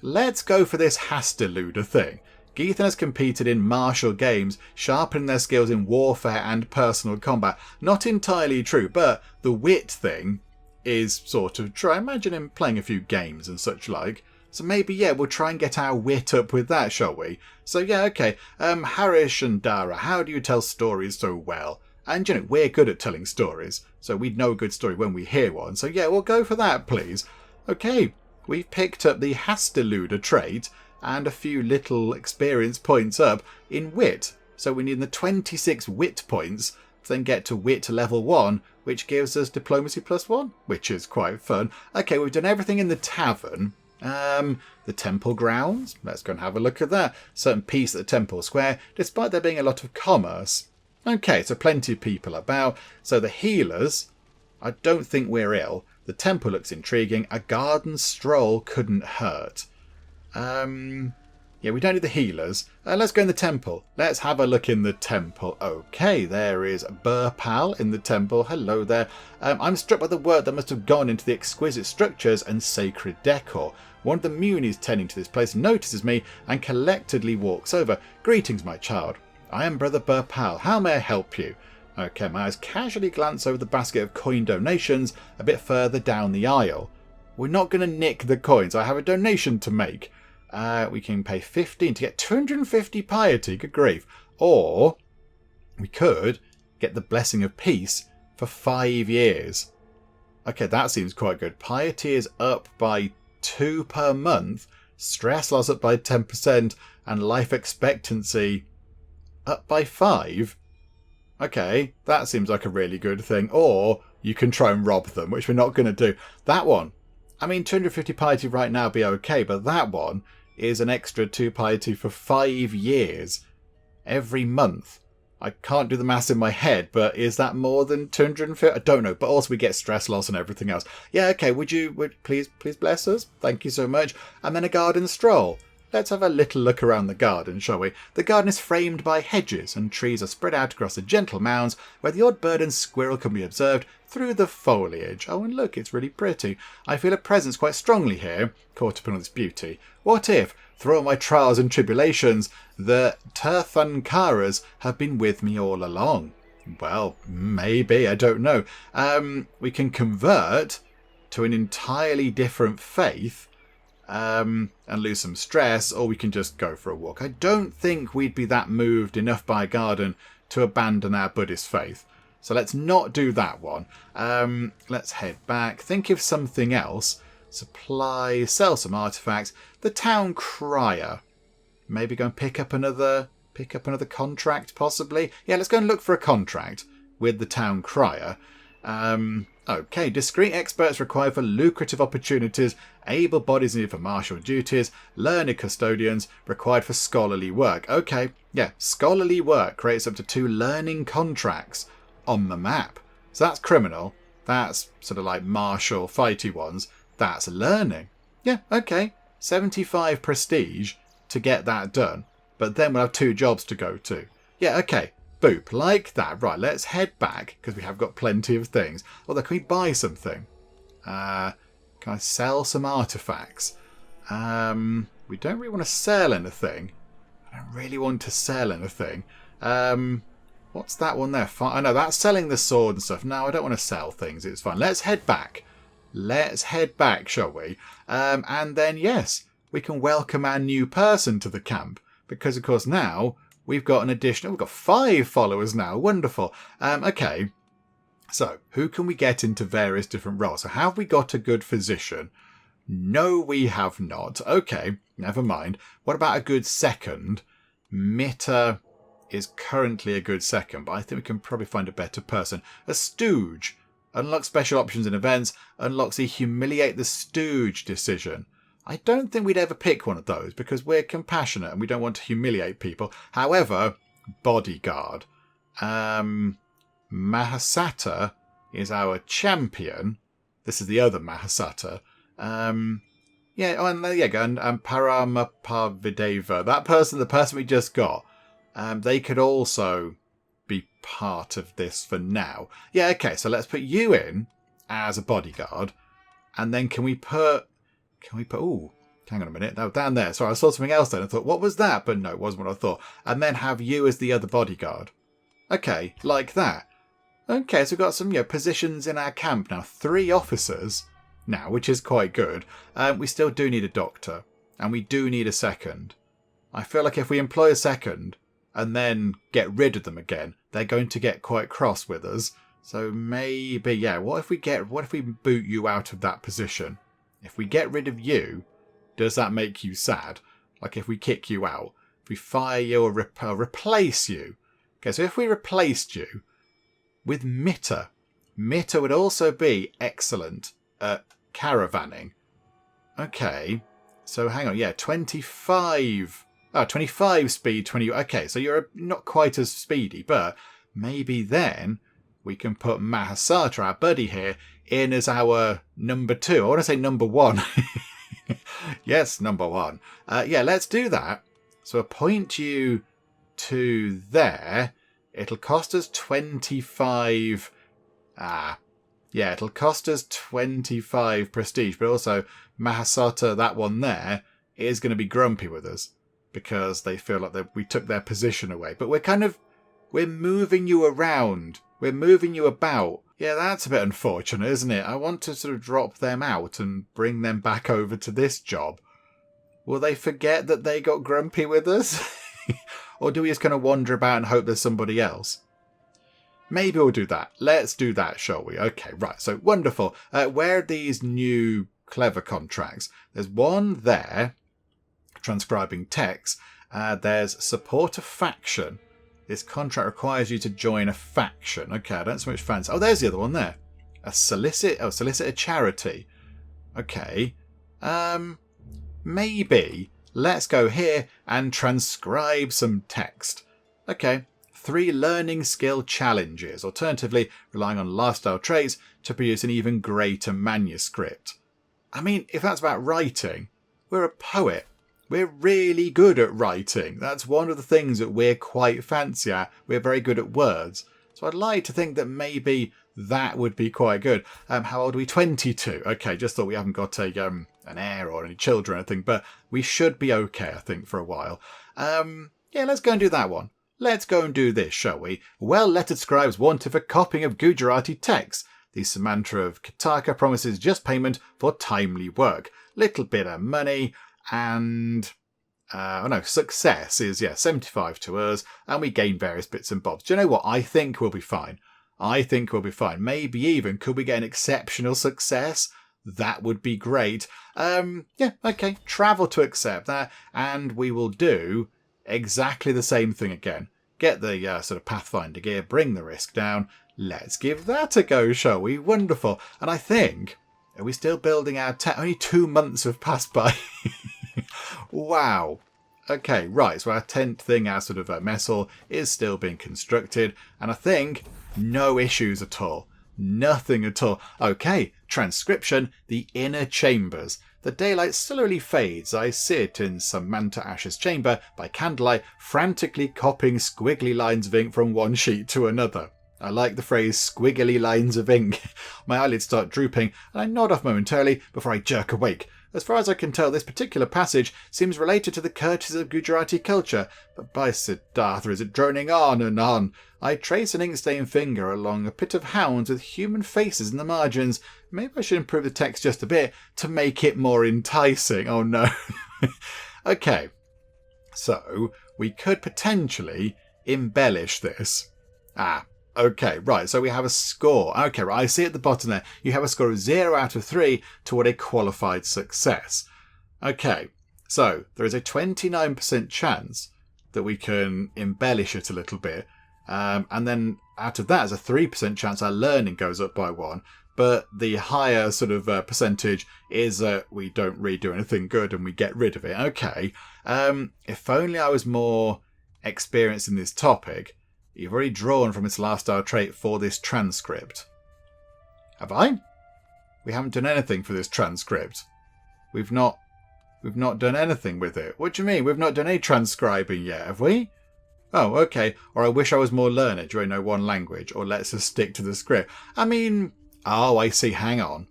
Let's go for this Hastaluda thing. Geethan has competed in martial games, sharpening their skills in warfare and personal combat. Not entirely true, but the wit thing is sort of true. I imagine him playing a few games and such like. So maybe, yeah, we'll try and get our wit up with that, shall we? So, yeah, okay. Harish and Dara, how do you tell stories so well? And, we're good at telling stories, so we'd know a good story when we hear one. So, yeah, we'll go for that, please. Okay, we've picked up the Hastaluda trait and a few little experience points up in wit. So we need the 26 wit points to then get to wit level 1, which gives us diplomacy +1, which is quite fun. Okay, we've done everything in the tavern. The temple grounds, let's go and have a look at that. Certain peace at the temple square, despite there being a lot of commerce. Okay, so plenty of people about. So the healers, I don't think we're ill. The temple looks intriguing. A garden stroll couldn't hurt. Yeah, we don't need the healers. Let's go in the temple. Let's have a look in the temple. Okay, there is Burpal in the temple. Hello there. I'm struck by the work that must have gone into the exquisite structures and sacred decor. One of the Munis tending to this place notices me and collectedly walks over. Greetings, my child. I am Brother Burpal. How may I help you? Okay, my eyes casually glance over the basket of coin donations a bit further down the aisle. We're not going to nick the coins. I have a donation to make. We can pay 15 to get 250 piety. Good grief. Or we could get the Blessing of Peace for 5 years. Okay, that seems quite good. Piety is up by 2 per month. Stress loss up by 10%. And life expectancy up by 5. Okay, that seems like a really good thing. Or you can try and rob them, which we're not going to do. That one, 250 piety right now be okay, but that one is an extra 2 piety for 5 years. Every month. I can't do the maths in my head, but is that more than 250? I don't know. But also we get stress loss and everything else. Yeah, okay. Would please bless us? Thank you so much. And then a garden stroll. Let's have a little look around the garden, shall we? The garden is framed by hedges, and trees are spread out across the gentle mounds, where the odd bird and squirrel can be observed through the foliage. Oh, and look, it's really pretty. I feel a presence quite strongly here, caught up in all this beauty. What if, through all my trials and tribulations, the Tirthankaras have been with me all along? Well, maybe, I don't know. We can convert to an entirely different faith, and lose some stress, or we can just go for a walk. I don't think we'd be that moved enough by a garden to abandon our Buddhist faith. So let's not do that one. Let's head back. Think of something else. Supply, sell some artifacts. The town crier. Maybe go and pick up another contract, possibly. Yeah, let's go and look for a contract with the town crier. Okay, discreet experts required for lucrative opportunities, able bodies needed for martial duties, learned custodians required for scholarly work. Okay, yeah, scholarly work creates up to 2 learning contracts on the map. So that's criminal. That's sort of like martial fighty ones. That's learning. Yeah, okay. 75 prestige to get that done. But then we'll have 2 jobs to go to. Yeah, okay. Boop, like that. Right, let's head back, because we have got plenty of things. Although, can we buy something? Can I sell some artifacts? We don't really want to sell anything. I don't really want to sell anything. What's that one there? I know, that's selling the sword and stuff. No, I don't want to sell things. It's fine. Let's head back. Let's head back, shall we? And then, yes, we can welcome our new person to the camp. Because, of course, now we've got an additional... We've got 5 followers now. Wonderful. Okay. So, who can we get into various different roles? So, have we got a good physician? No, we have not. Okay, never mind. What about a good second? Mitter is currently a good second, but I think we can probably find a better person. A stooge. Unlocks special options and events. Unlocks the humiliate the stooge decision. I don't think we'd ever pick one of those because we're compassionate and we don't want to humiliate people. However, bodyguard. Mahasata is our champion. This is the other Mahasata. Yeah, oh, and there you go. And Paramapavideva. That person, the person we just got, they could also be part of this for now. Yeah, okay, so let's put you in as a bodyguard. And then can we put... Ooh, hang on a minute. No, down there. Sorry, I saw something else then. I thought, what was that? But no, it wasn't what I thought. And then have you as the other bodyguard. Okay, like that. Okay, so we've got some positions in our camp now. 3 officers now, which is quite good. We still do need a doctor. And we do need a second. I feel like if we employ a second and then get rid of them again, they're going to get quite cross with us. So maybe, yeah, what if we boot you out of that position? If we get rid of you, does that make you sad? Like if we kick you out, if we fire you or replace you. Okay, so if we replaced you with Mitter, Mitter would also be excellent at caravanning. Okay, so hang on, yeah, 25 speed, 20. Okay, so you're not quite as speedy, but maybe then we can put Mahasata, our buddy here, in as our number 2. I want to say number 1. Yes, number 1. Yeah, let's do that. So appoint you to there. It'll cost us 25... yeah, it'll cost us 25 prestige. But also, Mahasata, that one there, is going to be grumpy with us. Because they feel like we took their position away. But we're moving you around. We're moving you about. Yeah, that's a bit unfortunate, isn't it? I want to sort of drop them out and bring them back over to this job. Will they forget that they got grumpy with us? Or do we just kind of wander about and hope there's somebody else? Maybe we'll do that. Let's do that, shall we? Okay, right. So, wonderful. Where are these new clever contracts? There's one there, transcribing text. There's support a faction. This contract requires you to join a faction. Okay, I don't so much fancy. Oh, there's the other one there. Solicit a charity. Okay. Maybe let's go here and transcribe some text. Okay. 3 learning skill challenges, alternatively relying on lifestyle traits to produce an even greater manuscript. I mean, if that's about writing, we're a poet. We're really good at writing. That's one of the things that we're quite fancy at. We're very good at words. So I'd like to think that maybe that would be quite good. How old are we? 22. Okay, just thought we haven't got an heir or any children or anything, but we should be okay, I think, for a while. Yeah, let's go and do that one. Let's go and do this, shall we? Well-lettered scribes wanted for copying of Gujarati texts. The Samanta of Kataka promises just payment for timely work. Little bit of money and... success is, 75 to us, and we gain various bits and bobs. Do you know what? I think we'll be fine. Maybe even, could we get an exceptional success? That would be great. Okay, travel to accept that, and we will do exactly the same thing again. Get the sort of Pathfinder gear, bring the risk down. Let's give that a go, shall we? Wonderful. And I think, are we still building our only 2 months have passed by. Wow. Okay, right, so our tent thing, our sort of mess hall, is still being constructed. And I think no issues at all. Nothing at all. Okay, transcription, the inner chambers. The daylight slowly fades. I sit in Samantha Ash's chamber by candlelight, frantically copying squiggly lines of ink from one sheet to another. I like the phrase squiggly lines of ink. My eyelids start drooping, and I nod off momentarily before I jerk awake. As far as I can tell, this particular passage seems related to the courtesies of Gujarati culture, but by Siddhartha is it droning on and on. I trace an ink-stained finger along a pit of hounds with human faces in the margins. Maybe I should improve the text just a bit to make it more enticing. Oh no. Okay, so we could potentially embellish this. Okay, right, so we have a score. Okay, right, I see at the bottom there, you have a score of 0 out of 3 toward a qualified success. Okay, so there is a 29% chance that we can embellish it a little bit. And then out of that, there's a 3% chance our learning goes up by 1. But the higher sort of percentage is that we don't really do anything good and we get rid of it. Okay, if only I was more experienced in this topic. You've already drawn from its lifestyle trait for this transcript. Have I? We haven't done anything for this transcript. We've not done anything with it. What do you mean? We've not done any transcribing yet, have we? Oh, okay. Or I wish I was more learned. Do I know one language? Or let's just stick to the script. I mean... Oh, I see. Hang on.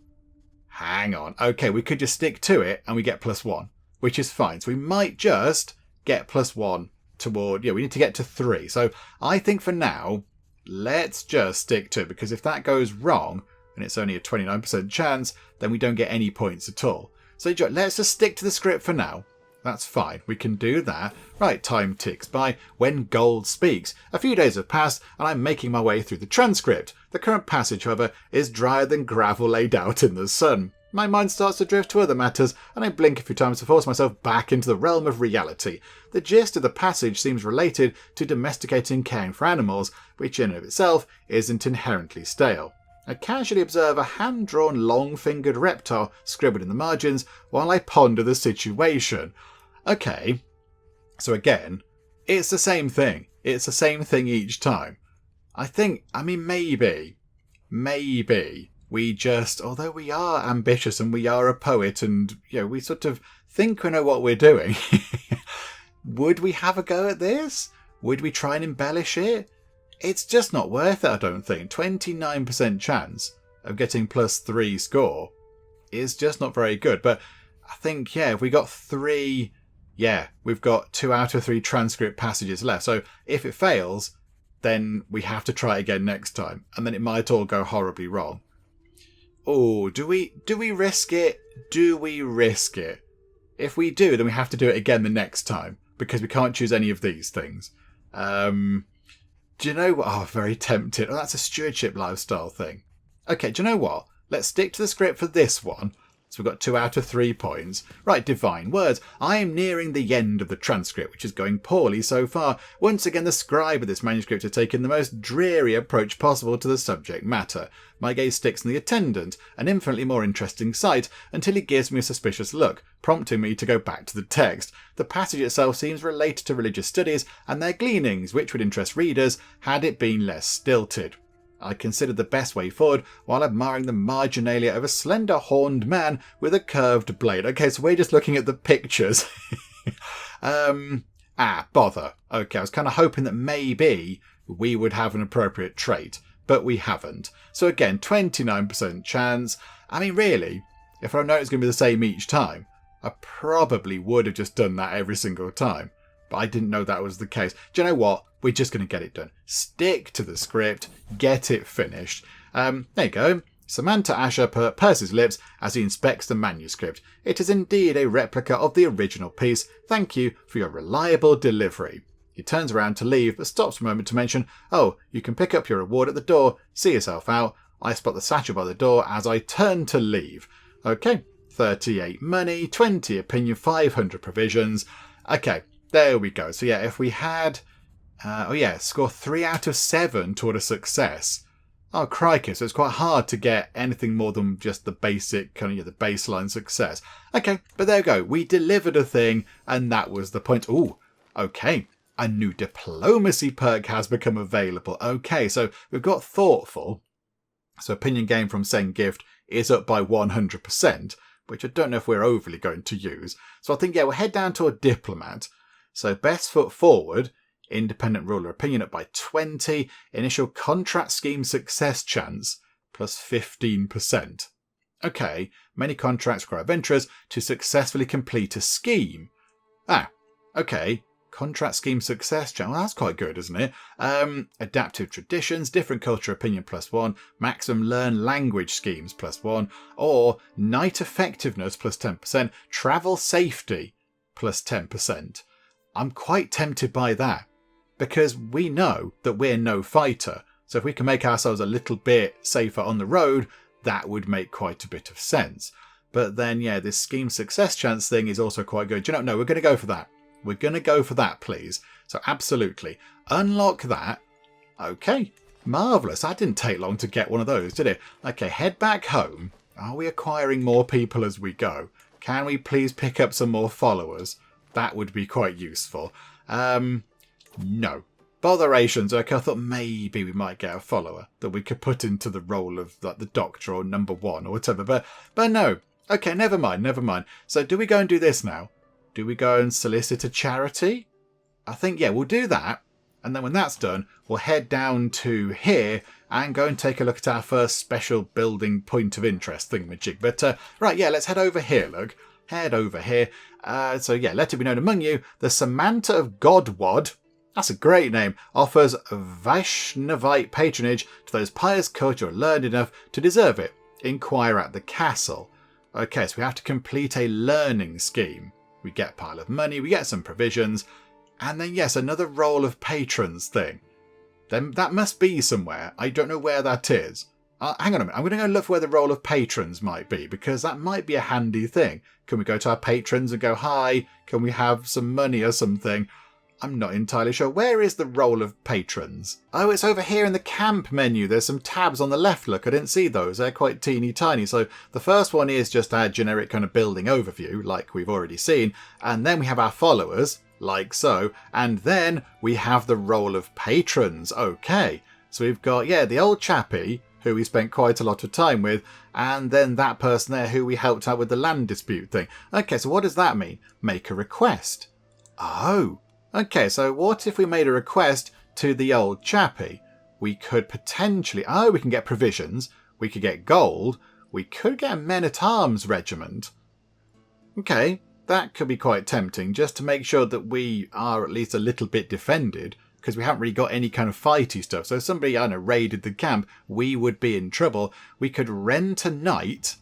Okay, we could just stick to it and we get +1, which is fine. So we might just get +1 toward... we need to get to 3. So I think for now, let's just stick to it. Because if that goes wrong, and it's only a 29% chance, then we don't get any points at all. So let's just stick to the script for now. That's fine. We can do that. Right, time ticks by when gold speaks. A few days have passed and I'm making my way through the transcript. The current passage, however, is drier than gravel laid out in the sun. My mind starts to drift to other matters and I blink a few times to force myself back into the realm of reality. The gist of the passage seems related to domesticating and caring for animals, which in and of itself isn't inherently stale. I casually observe a hand-drawn long-fingered reptile scribbled in the margins while I ponder the situation. Okay, so again, it's the same thing. It's the same thing each time. Maybe we just, although we are ambitious and we are a poet and, we sort of think we know what we're doing, would we have a go at this? Would we try and embellish it? It's just not worth it, I don't think. 29% chance of getting +3 score is just not very good. But I think, if we got 3, we've got 2 out of 3 transcript passages left. So if it fails, then we have to try again next time. And then it might all go horribly wrong. Oh, do we risk it? Do we risk it? If we do, then we have to do it again the next time. Because we can't choose any of these things. Do you know what? Oh, very tempted. Oh, that's a stewardship lifestyle thing. Okay, do you know what? Let's stick to the script for this one. So we've got 2 out of 3 points. Right, divine words. I am nearing the end of the transcript, which is going poorly so far. Once again, the scribe of this manuscript has taken the most dreary approach possible to the subject matter. My gaze sticks on the attendant, an infinitely more interesting sight, until he gives me a suspicious look, prompting me to go back to the text. The passage itself seems related to religious studies and their gleanings, which would interest readers had it been less stilted. I considered the best way forward while admiring the marginalia of a slender horned man with a curved blade. Okay, so we're just looking at the pictures. Bother. Okay, I was kind of hoping that maybe we would have an appropriate trait, but we haven't. So again, 29% chance. I mean, really, if I know it's going to be the same each time, I probably would have just done that every single time. But I didn't know that was the case. Do you know what? We're just going to get it done. Stick to the script. Get it finished. There you go. Samantha Asher purses lips as he inspects the manuscript. It is indeed a replica of the original piece. Thank you for your reliable delivery. He turns around to leave, but stops for a moment to mention, oh, you can pick up your reward at the door. See yourself out. I spot the satchel by the door as I turn to leave. Okay, 38 money, 20 opinion, 500 provisions. Okay, there we go. So yeah, if we had... score 3 out of 7 toward a success. Oh, crikey. So it's quite hard to get anything more than just the basic, kind of the baseline success. Okay, but there we go. We delivered a thing, and that was the point. Ooh, okay. A new diplomacy perk has become available. Okay, so we've got thoughtful. So opinion gain from send gift is up by 100%, which I don't know if we're overly going to use. So I think, yeah, we'll head down to a diplomat. So best foot forward. Independent ruler opinion up by 20. Initial contract scheme success chance plus 15%. Okay, many contracts require adventurers to successfully complete a scheme. Okay. Contract scheme success chance. Well, that's quite good, isn't it? Adaptive traditions, different culture opinion plus 1. Maximum learn language schemes plus 1. Or night effectiveness plus 10%. Travel safety plus 10%. I'm quite tempted by that. Because we know that we're no fighter. So if we can make ourselves a little bit safer on the road, that would make quite a bit of sense. But then, yeah, this scheme success chance thing is also quite good. Do you know, no, we're going to go for that. We're going to go for that, please. So absolutely. Unlock that. Okay. Marvellous. That didn't take long to get one of those, did it? Okay, head back home. Are we acquiring more people as we go? Can we please pick up some more followers? That would be quite useful. No. Botherations. Okay, I thought maybe we might get a follower that we could put into the role of like the doctor or number 1 or whatever. But no. Okay, never mind. So do we go and do this now? Do we go and solicit a charity? I think, yeah, we'll do that. And then when that's done, we'll head down to here and go and take a look at our first special building point of interest thingamajig. But, right, yeah, let's head over here, look. Head over here. So, yeah, let it be known among you, the Samantha of Godwad, that's a great name, offers Vaishnavite patronage to those pious courts who are learned enough to deserve it. Inquire at the castle. Okay, so we have to complete a learning scheme. We get a pile of money, we get some provisions, and then, yes, another roll of patrons thing. Then that must be somewhere. I don't know where that is. Hang on a minute. I'm going to go look for where the roll of patrons might be, because that might be a handy thing. Can we go to our patrons and go, hi, can we have some money or something? I'm not entirely sure. Where is the roll of patrons? Oh, it's over here in the camp menu. There's some tabs on the left. Look, I didn't see those. They're quite teeny tiny. So the first one is just our generic kind of building overview, like we've already seen. And then we have our followers, like so. And then we have the roll of patrons. Okay. So we've got, yeah, the old chappie, who we spent quite a lot of time with, and then that person there who we helped out with the land dispute thing. Okay, so what does that mean? Make a request. Oh. Okay, so what if we made a request to the old chappie? We could potentially... Oh, we can get provisions. We could get gold. We could get a men-at-arms regiment. Okay, that could be quite tempting, just to make sure that we are at least a little bit defended, because we haven't really got any kind of fighty stuff. So if somebody, I don't know, raided the camp, we would be in trouble. We could rent a knight.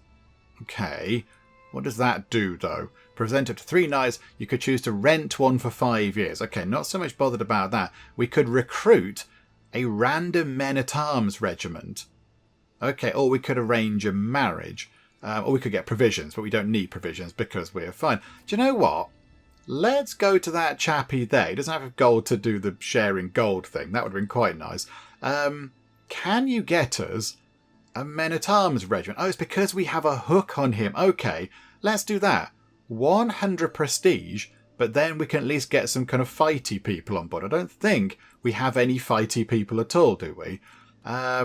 Okay, what does that do, though? Present up to 3 knights. You could choose to rent one for 5 years. Okay, not so much bothered about that. We could recruit a random men-at-arms regiment. Okay, or we could arrange a marriage. Or we could get provisions, but we don't need provisions because we're fine. Do you know what? Let's go to that chappie there. He doesn't have gold to do the sharing gold thing. That would have been quite nice. Can you get us a men-at-arms regiment? Oh, it's because we have a hook on him. Okay, let's do that. 100 prestige, but then we can at least get some kind of fighty people on board. I don't think we have any fighty people at all, do we? I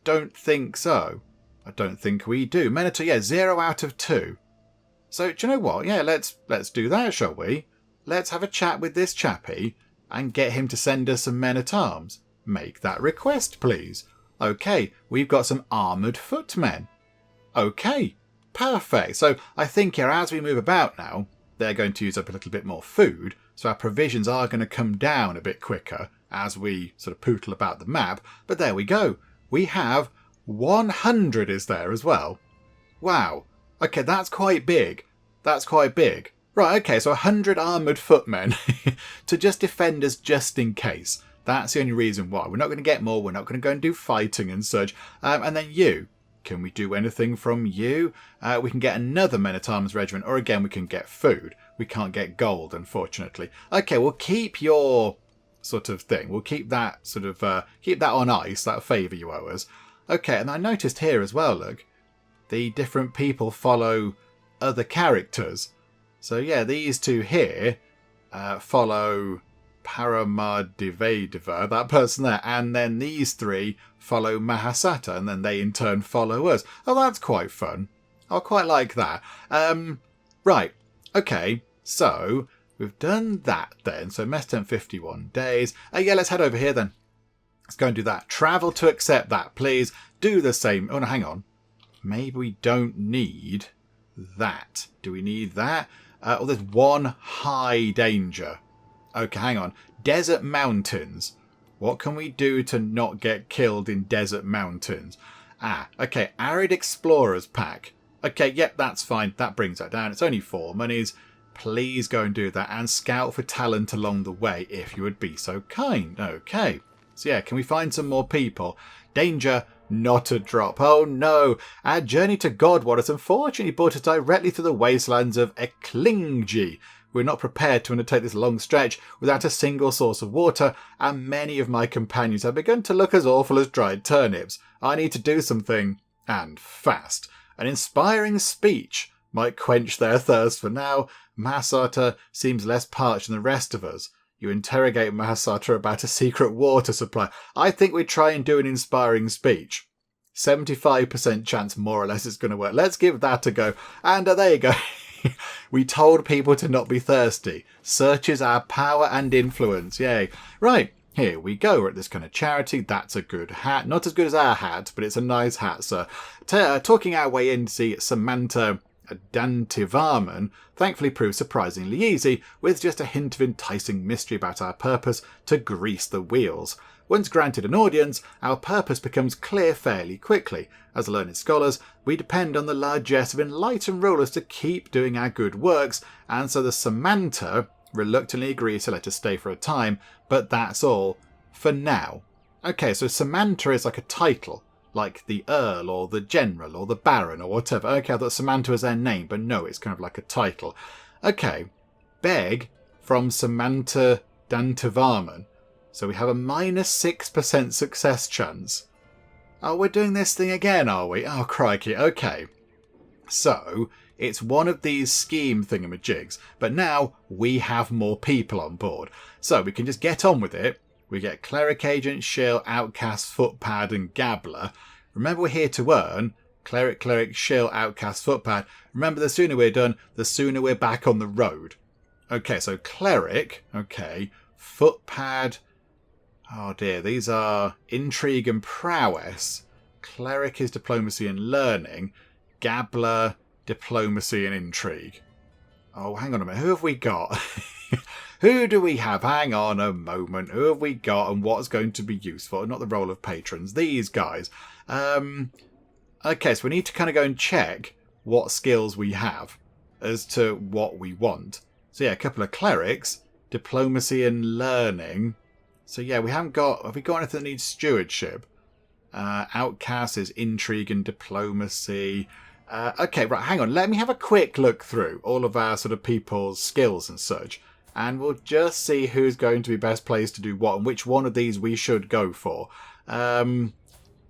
don't think so. I don't think we do. Men-at-arms, yeah, 0 out of 2. So, do you know what? Yeah, let's do that, shall we? Let's have a chat with this chappie and get him to send us some men-at-arms. Make that request, please. Okay, we've got some armoured footmen. Okay, perfect. So I think here, as we move about now, they're going to use up a little bit more food, so our provisions are going to come down a bit quicker as we sort of pootle about the map. But there we go. We have 100 is there as well. Wow. Okay, that's quite big. That's quite big. Right, okay, so 100 armoured footmen to just defend us just in case. That's the only reason why. We're not going to get more. We're not going to go and do fighting and such. And then you. Can we do anything from you? We can get another men-at-arms regiment, or again, we can get food. We can't get gold, unfortunately. Okay, we'll keep your sort of thing. We'll keep that sort of, keep that on ice, that favour you owe us. Okay, and I noticed here as well, look, the different people follow other characters. So yeah, these two here follow Paramadivadeva, that person there, and then these three follow Mahasata, and then they in turn follow us. Oh, that's quite fun. I quite like that. Right, okay, so we've done that then. So mess tent 51 days. Yeah, let's head over here then. Let's go and do that. Travel to accept that, please. Do the same. Oh, no, hang on. Maybe we don't need that. Do we need that? Oh, there's one high danger. Okay, hang on. Desert mountains. What can we do to not get killed in desert mountains? Okay. Arid Explorers pack. Okay, yep, that's fine. That brings that down. It's only 4 monies. Please go and do that. And scout for talent along the way, if you would be so kind. Okay. So yeah, can we find some more people? Danger, not a drop. Oh no. Our journey to God has unfortunately brought us directly through the wastelands of Eklingji. We're not prepared to undertake this long stretch without a single source of water, and many of my companions have begun to look as awful as dried turnips. I need to do something, and fast. An inspiring speech might quench their thirst for now. Mahasata seems less parched than the rest of us. You interrogate Mahasata about a secret water supply. I think we try and do an inspiring speech. 75% chance more or less it's going to work. Let's give that a go. And there you go. We told people to not be thirsty. Searches our power and influence. Yay. Right, here we go. We're at this kind of charity. That's a good hat. Not as good as our hat, but it's a nice hat, sir. Talking our way in to see Samantha Dantivarman thankfully proved surprisingly easy, with just a hint of enticing mystery about our purpose to grease the wheels. Once granted an audience, our purpose becomes clear fairly quickly. As learned scholars, we depend on the largesse of enlightened rulers to keep doing our good works, and so the Samantha reluctantly agrees to let us stay for a time, but that's all for now. Okay, so Samantha is like a title, like the Earl or the General or the Baron or whatever. Okay, I thought Samantha was their name, but no, it's kind of like a title. Okay, beg from Samantha Dantivarman. So we have a -6% success chance. Oh, we're doing this thing again, are we? Oh, crikey. Okay. So, it's one of these scheme thingamajigs, but now we have more people on board. So we can just get on with it. We get Cleric Agent, Shill, Outcast, Footpad, and Gabbler. Remember, we're here to earn. Cleric, Shill, Outcast, Footpad. Remember, the sooner we're done, the sooner we're back on the road. Okay, so Cleric. Okay. Footpad. Oh dear, these are Intrigue and Prowess. Cleric is Diplomacy and Learning. Gabbler, Diplomacy and Intrigue. Oh, hang on a minute. Who have we got? Who do we have? Hang on a moment. Who have we got and what's going to be useful? Not the role of patrons. These guys. Okay, so we need to kind of go and check what skills we have as to what we want. So yeah, a couple of clerics. Diplomacy and Learning. So yeah, we haven't got... Have we got anything that needs stewardship? Outcast is intrigue and diplomacy. Okay, right, hang on. Let me have a quick look through all of our sort of people's skills and such. And we'll just see who's going to be best placed to do what and which one of these we should go for.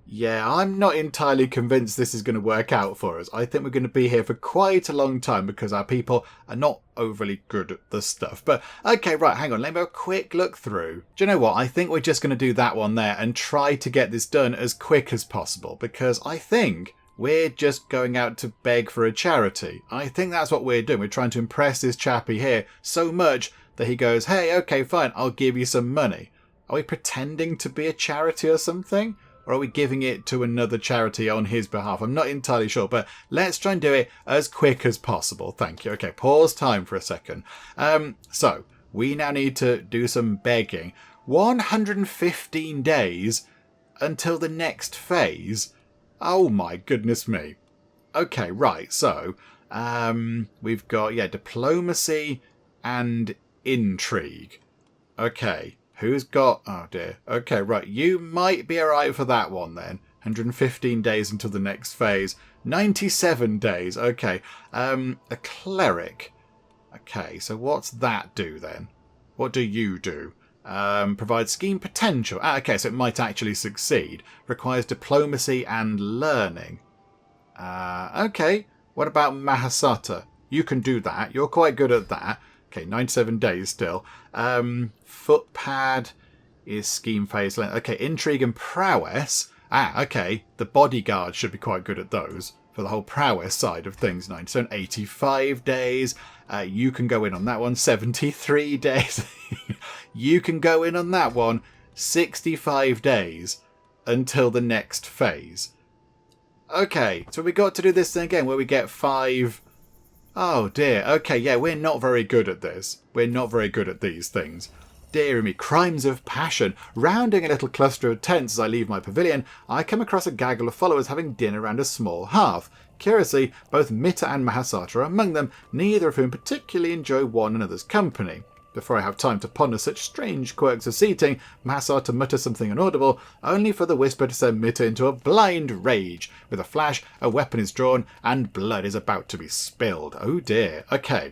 Yeah, I'm not entirely convinced this is going to work out for us. I think we're going to be here for quite a long time because our people are not overly good at the stuff. But, okay, right, hang on. Let me have a quick look through. Do you know what? I think we're just going to do that one there and try to get this done as quick as possible because I think we're just going out to beg for a charity. I think that's what we're doing. We're trying to impress this chappie here so much that he goes, hey, okay, fine, I'll give you some money. Are we pretending to be a charity or something? Or are we giving it to another charity on his behalf? I'm not entirely sure, but let's try and do it as quick as possible. Thank you. Okay, pause time for a second. So, we now need to do some begging. 115 days until the next phase. Oh my goodness me. Okay, right, so we've got, diplomacy and intrigue. Okay. Who's got... Oh, dear. Okay, right. You might be alright for that one, then. 115 days until the next phase. 97 days. Okay. A cleric. Okay, so what's that do, then? What do you do? Provide scheme potential. Okay, so it might actually succeed. Requires diplomacy and learning. Okay. What about Mahasata? You can do that. You're quite good at that. Okay, 97 days still. Footpad is scheme phase length. Okay, intrigue and prowess. Okay. The bodyguard should be quite good at those for the whole prowess side of things. 85 days. You can go in on that one. 73 days. You can go in on that one. 65 days until the next phase. Okay, so we got to do this thing again where we get 5... Oh dear, okay, yeah, we're not very good at this. We're not very good at these things. Dear me, crimes of passion. Rounding a little cluster of tents as I leave my pavilion, I come across a gaggle of followers having dinner around a small hearth. Curiously, both Mitta and Mahasata are among them, neither of whom particularly enjoy one another's company. Before I have time to ponder such strange quirks of seating, Mahasata mutters something inaudible, only for the whisper to send Mitta into a blind rage. With a flash, a weapon is drawn, and blood is about to be spilled. Oh dear. Okay.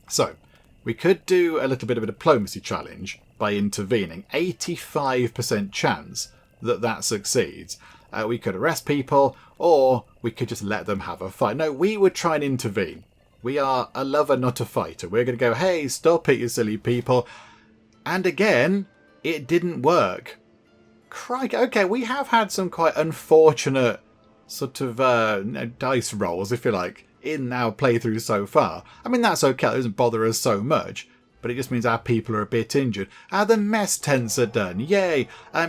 So, we could do a little bit of a diplomacy challenge by intervening. 85% chance that that succeeds. We could arrest people, or we could just let them have a fight. No, we would try and intervene. We are a lover, not a fighter. We're going to go, hey, stop it, you silly people. And again, it didn't work. Crikey. Okay, we have had some quite unfortunate sort of dice rolls, if you like, in our playthrough so far. I mean, that's okay. It doesn't bother us so much. But it just means our people are a bit injured. The mess tents are done. Yay.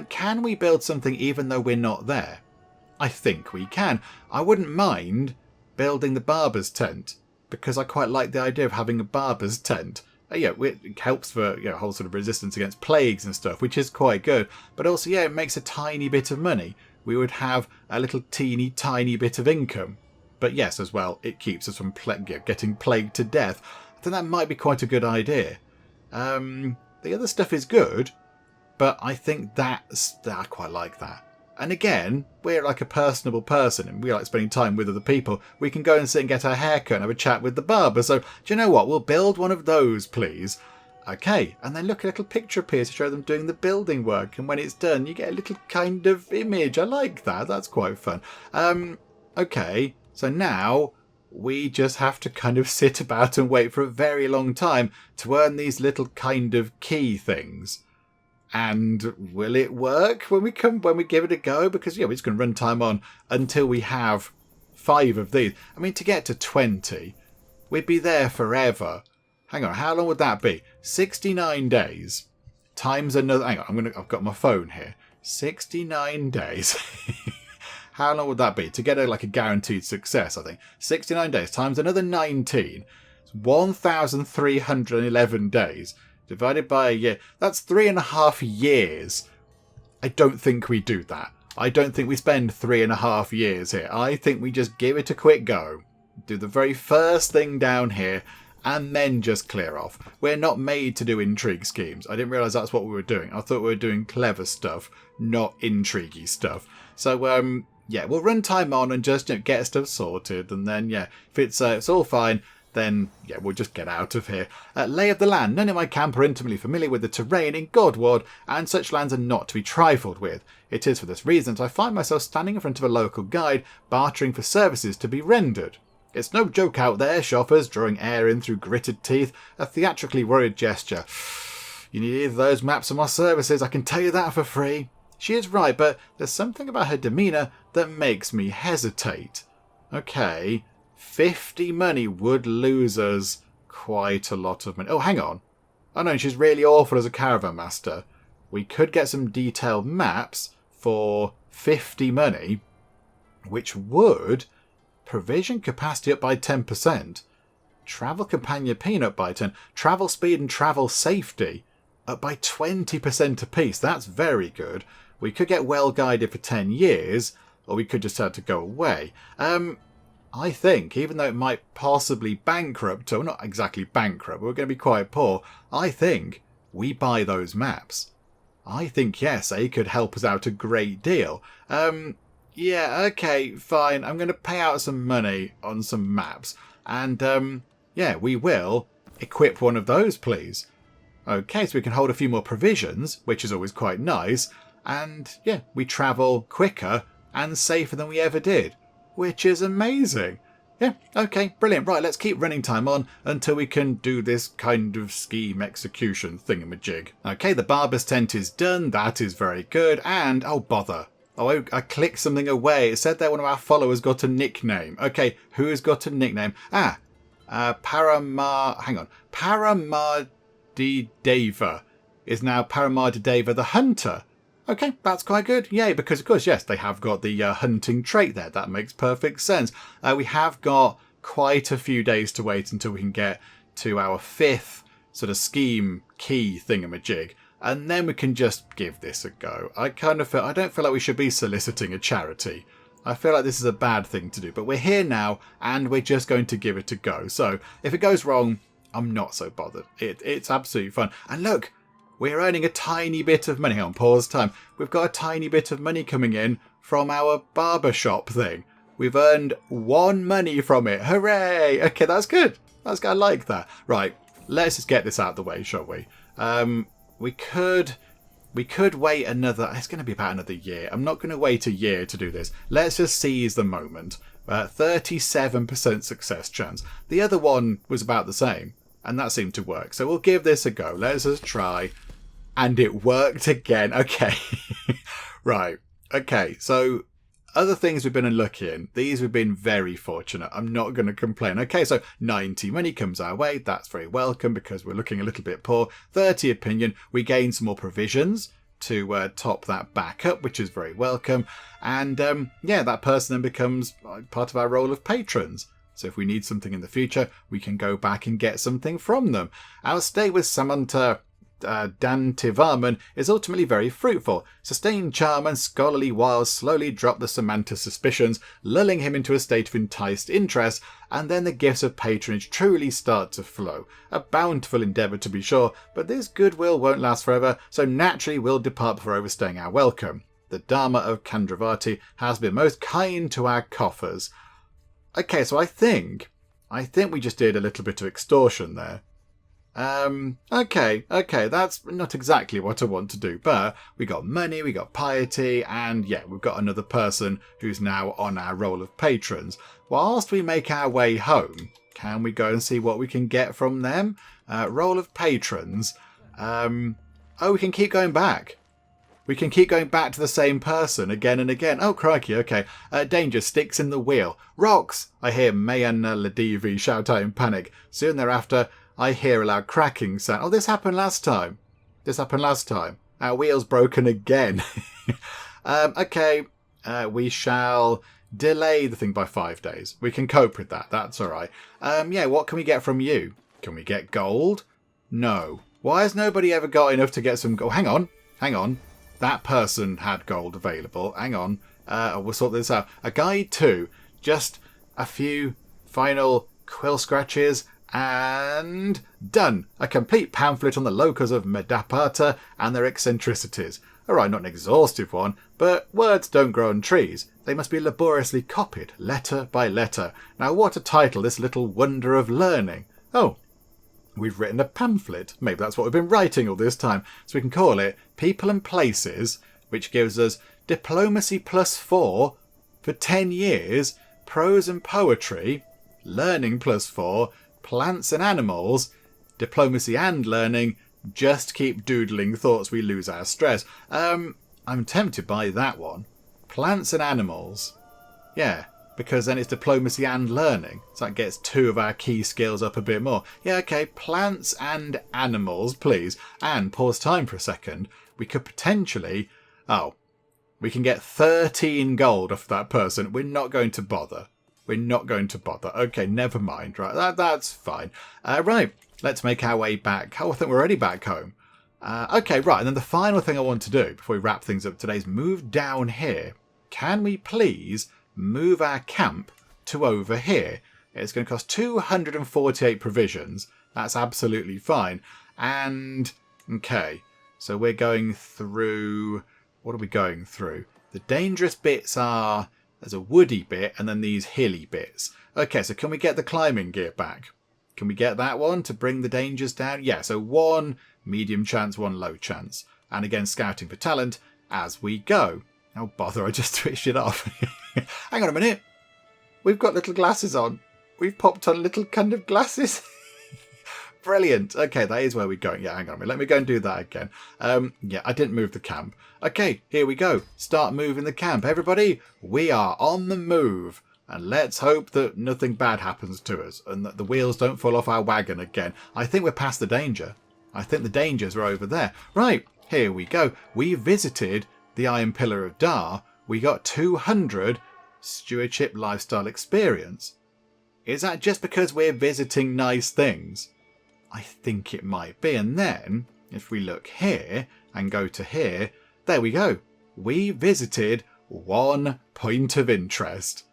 Can we build something even though we're not there? I think we can. I wouldn't mind building the barber's tent, because I quite like the idea of having a barber's tent. It helps for whole sort of resistance against plagues and stuff, which is quite good. But also, it makes a tiny bit of money. We would have a little teeny tiny bit of income. But yes, as well, it keeps us from getting plagued to death. I think that might be quite a good idea. The other stuff is good, but I think I quite like that. And again, we're like a personable person and we like spending time with other people. We can go and sit and get our hair cut and have a chat with the barber. So, do you know what? We'll build one of those, please. Okay, and then look, a little picture appears to show them doing the building work. And when it's done, you get a little kind of image. I like that. That's quite fun. Okay, so now we just have to kind of sit about and wait for a very long time to earn these little kind of key things. And will it work when we give it a go? Because we're just going to run time on until we have 5 of these. I mean, to get to 20, we'd be there forever. Hang on, how long would that be? 69 days times another. Hang on, I've got my phone here. 69 days. How long would that be to get a guaranteed success? I think 69 days times another 19. It's 1,311 days. Divided by a year. That's 3.5 years. I don't think we do that. I don't think we spend 3.5 years here. I think we just give it a quick go. Do the very first thing down here. and then just clear off. We're not made to do intrigue schemes. I didn't realise that's what we were doing. I thought we were doing clever stuff, not intriguey stuff. So, yeah, we'll run time on and just get stuff sorted. And then, yeah, if it's all fine, then, yeah, we'll just get out of here. Lay of the land. None in my camp are intimately familiar with the terrain in Godward, and such lands are not to be trifled with. It is for this reason that I find myself standing in front of a local guide, bartering for services to be rendered. It's no joke out there, shoppers, drawing air in through gritted teeth, a theatrically worried gesture. You need either of those maps or my services, I can tell you that for free. She is right, but there's something about her demeanour that makes me hesitate. Okay, 50 money would lose us quite a lot of money. Oh, hang on. Oh no, she's really awful as a caravan master. We could get some detailed maps for 50 money, which would provision capacity up by 10%, travel companion up by 10, travel speed and travel safety up by 20% apiece. That's very good. We could get well guided for 10 years, or we could just have to go away. I think, even though it might possibly bankrupt, or not exactly bankrupt, we're going to be quite poor, I think we buy those maps. I think, yes, they could help us out a great deal. Yeah, okay, fine. I'm going to pay out some money on some maps. And, yeah, we will equip one of those, please. Okay, so we can hold a few more provisions, which is always quite nice. And, yeah, we travel quicker and safer than we ever did, which is amazing. Yeah, okay, brilliant. Right, let's keep running time on until we can do this kind of scheme execution thingamajig. Okay, the barber's tent is done. That is very good. And, oh, bother. Oh, I clicked something away. It said that one of our followers got a nickname. Okay, who has got a nickname? Paramadideva is now Paramadideva the Hunter. Okay, that's quite good. Yay, because of course, yes, they have got the hunting trait there. That makes perfect sense. We have got quite a few days to wait until we can get to our 5th sort of scheme key thingamajig. And then we can just give this a go. I don't feel like we should be soliciting a charity. I feel like this is a bad thing to do. But we're here now, and we're just going to give it a go. So, if it goes wrong, I'm not so bothered. It's absolutely fun. And look, we're earning a tiny bit of money. Hang on, pause time. We've got a tiny bit of money coming in from our barbershop thing. We've earned 1 money from it. Hooray! Okay, that's good. I like that. Right, let's just get this out of the way, shall we? We could wait another... It's going to be about another year. I'm not going to wait a year to do this. Let's just seize the moment. 37% success chance. The other one was about the same, and that seemed to work. So we'll give this a go. Let's just try. And it worked again. Okay. Right. Okay, so other things we've been unlucky. These we've been very fortunate. I'm not going to complain. Okay, so 90 money comes our way. That's very welcome because we're looking a little bit poor. 30 opinion. We gain some more provisions to top that back up, which is very welcome. And yeah, that person then becomes part of our role of patrons. So if we need something in the future, we can go back and get something from them. Our stay with Samantha Dantivarman is ultimately very fruitful. Sustained charm and scholarly wiles slowly drop the Samantha's suspicions, lulling him into a state of enticed interest, and then the gifts of patronage truly start to flow. A bountiful endeavour to be sure, but this goodwill won't last forever, so naturally we'll depart before overstaying our welcome. The Dharma of Kandravati has been most kind to our coffers. Okay, so I think we just did a little bit of extortion there. Okay, that's not exactly what I want to do, but we got money, we got piety, and yeah, we've got another person who's now on our roll of patrons. Whilst we make our way home, can we go and see what we can get from them? Roll of patrons. Oh, we can keep going back. We can keep going back to the same person again and again. Oh, crikey, okay. Danger, sticks in the wheel. Rocks! I hear Mayana Ladivi shout out in panic. Soon thereafter, I hear a loud cracking sound. Oh, this happened last time. Our wheel's broken again. Okay, we shall delay the thing by 5 days. We can cope with that. That's all right. Yeah, what can we get from you? Can we get gold? No. Why has nobody ever got enough to get some gold? Hang on. That person had gold available. Hang on. We'll sort this out. A guide to just a few final quill scratches And done. A complete pamphlet on the locals of Medapata and their eccentricities. Alright, not an exhaustive one, but words don't grow on trees. They must be laboriously copied, letter by letter. Now what a title, this little wonder of learning. Oh, we've written a pamphlet. Maybe that's what we've been writing all this time. So we can call it People and Places, which gives us Diplomacy +4 for 10 years, Prose and Poetry, Learning +4, Plants and Animals, Diplomacy and Learning, Just Keep Doodling Thoughts We Lose Our Stress. I'm tempted by that one. Plants and Animals. Yeah, because then it's Diplomacy and Learning. So that gets 2 of our key skills up a bit more. Yeah, okay, Plants and Animals, please. And pause time for a second. We could potentially... Oh, we can get 13 gold off that person. We're not going to bother. Okay, never mind. Right, that's fine. Right, let's make our way back. Oh, I think we're already back home. Okay, right, and then the final thing I want to do before we wrap things up today is move down here. Can we please move our camp to over here? It's going to cost 248 provisions. That's absolutely fine. And, okay, so we're going through... What are we going through? The dangerous bits are... There's a woody bit and then these hilly bits. Okay, so can we get the climbing gear back? Can we get that one to bring the dangers down? Yeah, so 1 medium chance, 1 low chance. And again, scouting for talent as we go. Oh, bother, I just switched it off. Hang on a minute. We've got little glasses on. We've popped on little kind of glasses. Brilliant. Okay, that is where we're going. Yeah, hang on a minute. Let me go and do that again. Yeah, I didn't move the camp. Okay, here we go. Start moving the camp. Everybody, we are on the move. And let's hope that nothing bad happens to us and that the wheels don't fall off our wagon again. I think we're past the danger. I think the dangers are over there. Right, here we go. We visited the Iron Pillar of Dar. We got 200 stewardship lifestyle experience. Is that just because we're visiting nice things? I think it might be. And then, if we look here and go to here, there we go. We visited 1 point of interest.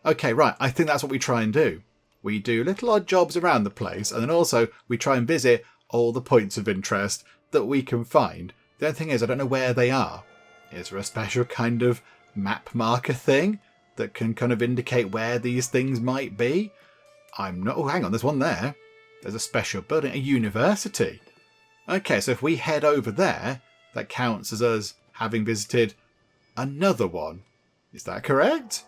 Okay, right. I think that's what we try and do. We do little odd jobs around the place, and then also we try and visit all the points of interest that we can find. The only thing is, I don't know where they are. Is there a special kind of map marker thing that can kind of indicate where these things might be? I'm not... Oh, hang on. There's one there. There's a special building, a university. Okay, so if we head over there, that counts as us having visited another one. Is that correct?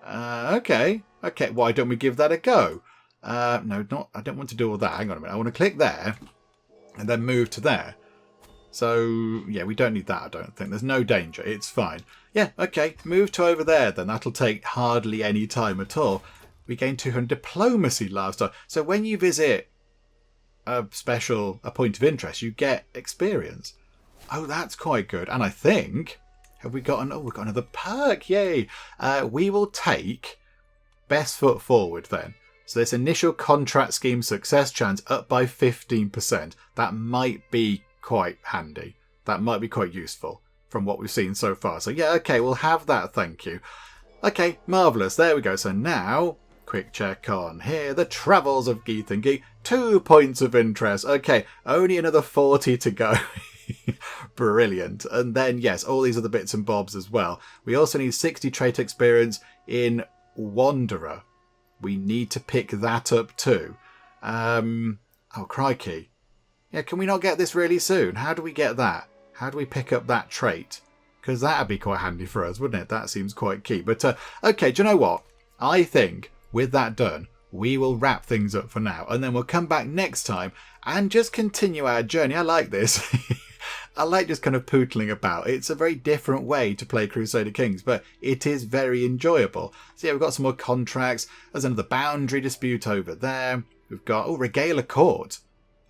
Okay. Okay, why don't we give that a go? No, not. I don't want to do all that. Hang on a minute. I want to click there and then move to there. So, yeah, we don't need that, I don't think. There's no danger. It's fine. Yeah, okay. Move to over there then. That'll take hardly any time at all. We gain 200 diplomacy lifestyle. So when you visit a point of interest, you get experience. Oh, that's quite good. And I think, we've got another perk. Yay. We will take best foot forward then. So this initial contract scheme success chance up by 15%. That might be quite handy. That might be quite useful from what we've seen so far. So yeah, okay, we'll have that. Thank you. Okay, marvellous. There we go. So now... Quick check on here. The Travels of Geethan Geek. 2 points of interest. Okay, only another 40 to go. Brilliant. And then, yes, all these other bits and bobs as well. We also need 60 trait experience in Wanderer. We need to pick that up too. Oh, crikey. Yeah, can we not get this really soon? How do we get that? How do we pick up that trait? Because that would be quite handy for us, wouldn't it? That seems quite key. But, okay, do you know what? I think... With that done, we will wrap things up for now, and then we'll come back next time and just continue our journey. I like this. I like just kind of pootling about. It's a very different way to play Crusader Kings, but it is very enjoyable. So yeah, we've got some more contracts. There's another boundary dispute over there. We've got, regale a court.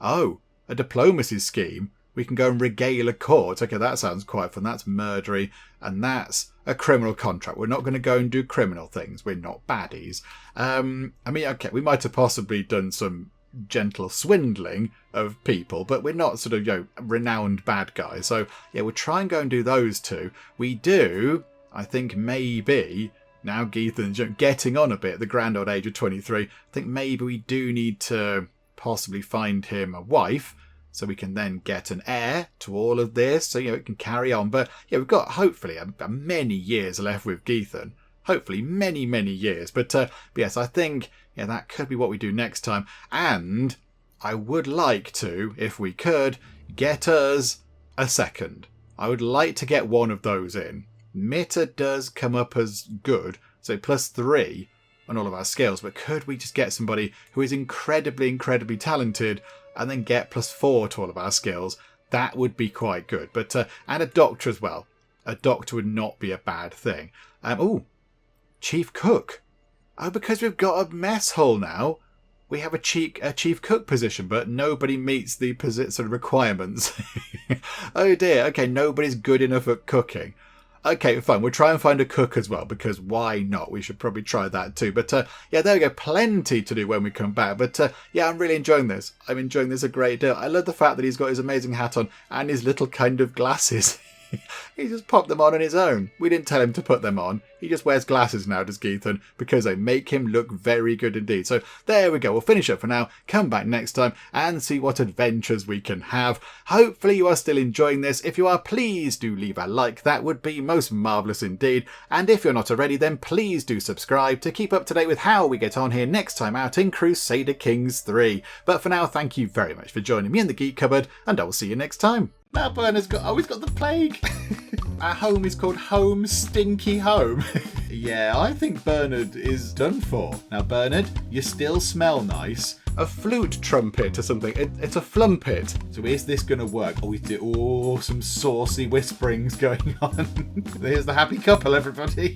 Oh, a diplomacy scheme. We can go and regale a court. Okay, that sounds quite fun. That's murdery, and that's a criminal contract. We're not going to go and do criminal things. We're not baddies. I mean, okay, we might have possibly done some gentle swindling of people, but we're not sort of, renowned bad guys. So, yeah, we'll try and go and do those two. We do, I think, maybe now Geethan's getting on a bit at the grand old age of 23. I think maybe we do need to possibly find him a wife, so we can then get an heir to all of this, so it can carry on. But we've got hopefully many years left with Geethan. Hopefully many years. But yes, I think that could be what we do next time. And I would like to, if we could, get us a second. I would like to get one of those in. Mitter does come up as good, so +3 on all of our skills, but could we just get somebody who is incredibly talented and then get +4 to all of our skills? That would be quite good. But and a doctor as well. A doctor would not be a bad thing. Chief cook. Oh, because we've got a mess hall now, we have a chief cook position, but nobody meets the sort of requirements. Oh dear. Okay, nobody's good enough at cooking. Okay, fine. We'll try and find a cook as well, because why not? We should probably try that too. But there we go. Plenty to do when we come back. But I'm really enjoying this. I'm enjoying this a great deal. I love the fact that he's got his amazing hat on and his little kind of glasses. He just popped them on his own. We didn't tell him to put them on. He just wears glasses now, does Geethan, because they make him look very good indeed. So there we go. We'll finish up for now. Come back next time and see what adventures we can have. Hopefully you are still enjoying this. If you are, please do leave a like. That would be most marvellous indeed. And if you're not already, then please do subscribe to keep up to date with how we get on here next time out in Crusader Kings 3. But for now, thank you very much for joining me in the Geek Cupboard, and I will see you next time. Now Bernard's he's got the plague. Our home is called Home Stinky Home. Yeah, I think Bernard is done for. Now Bernard, you still smell nice. A flute trumpet or something. It's a flumpet. So is this going to work? Some saucy whisperings going on. Here's the happy couple, everybody.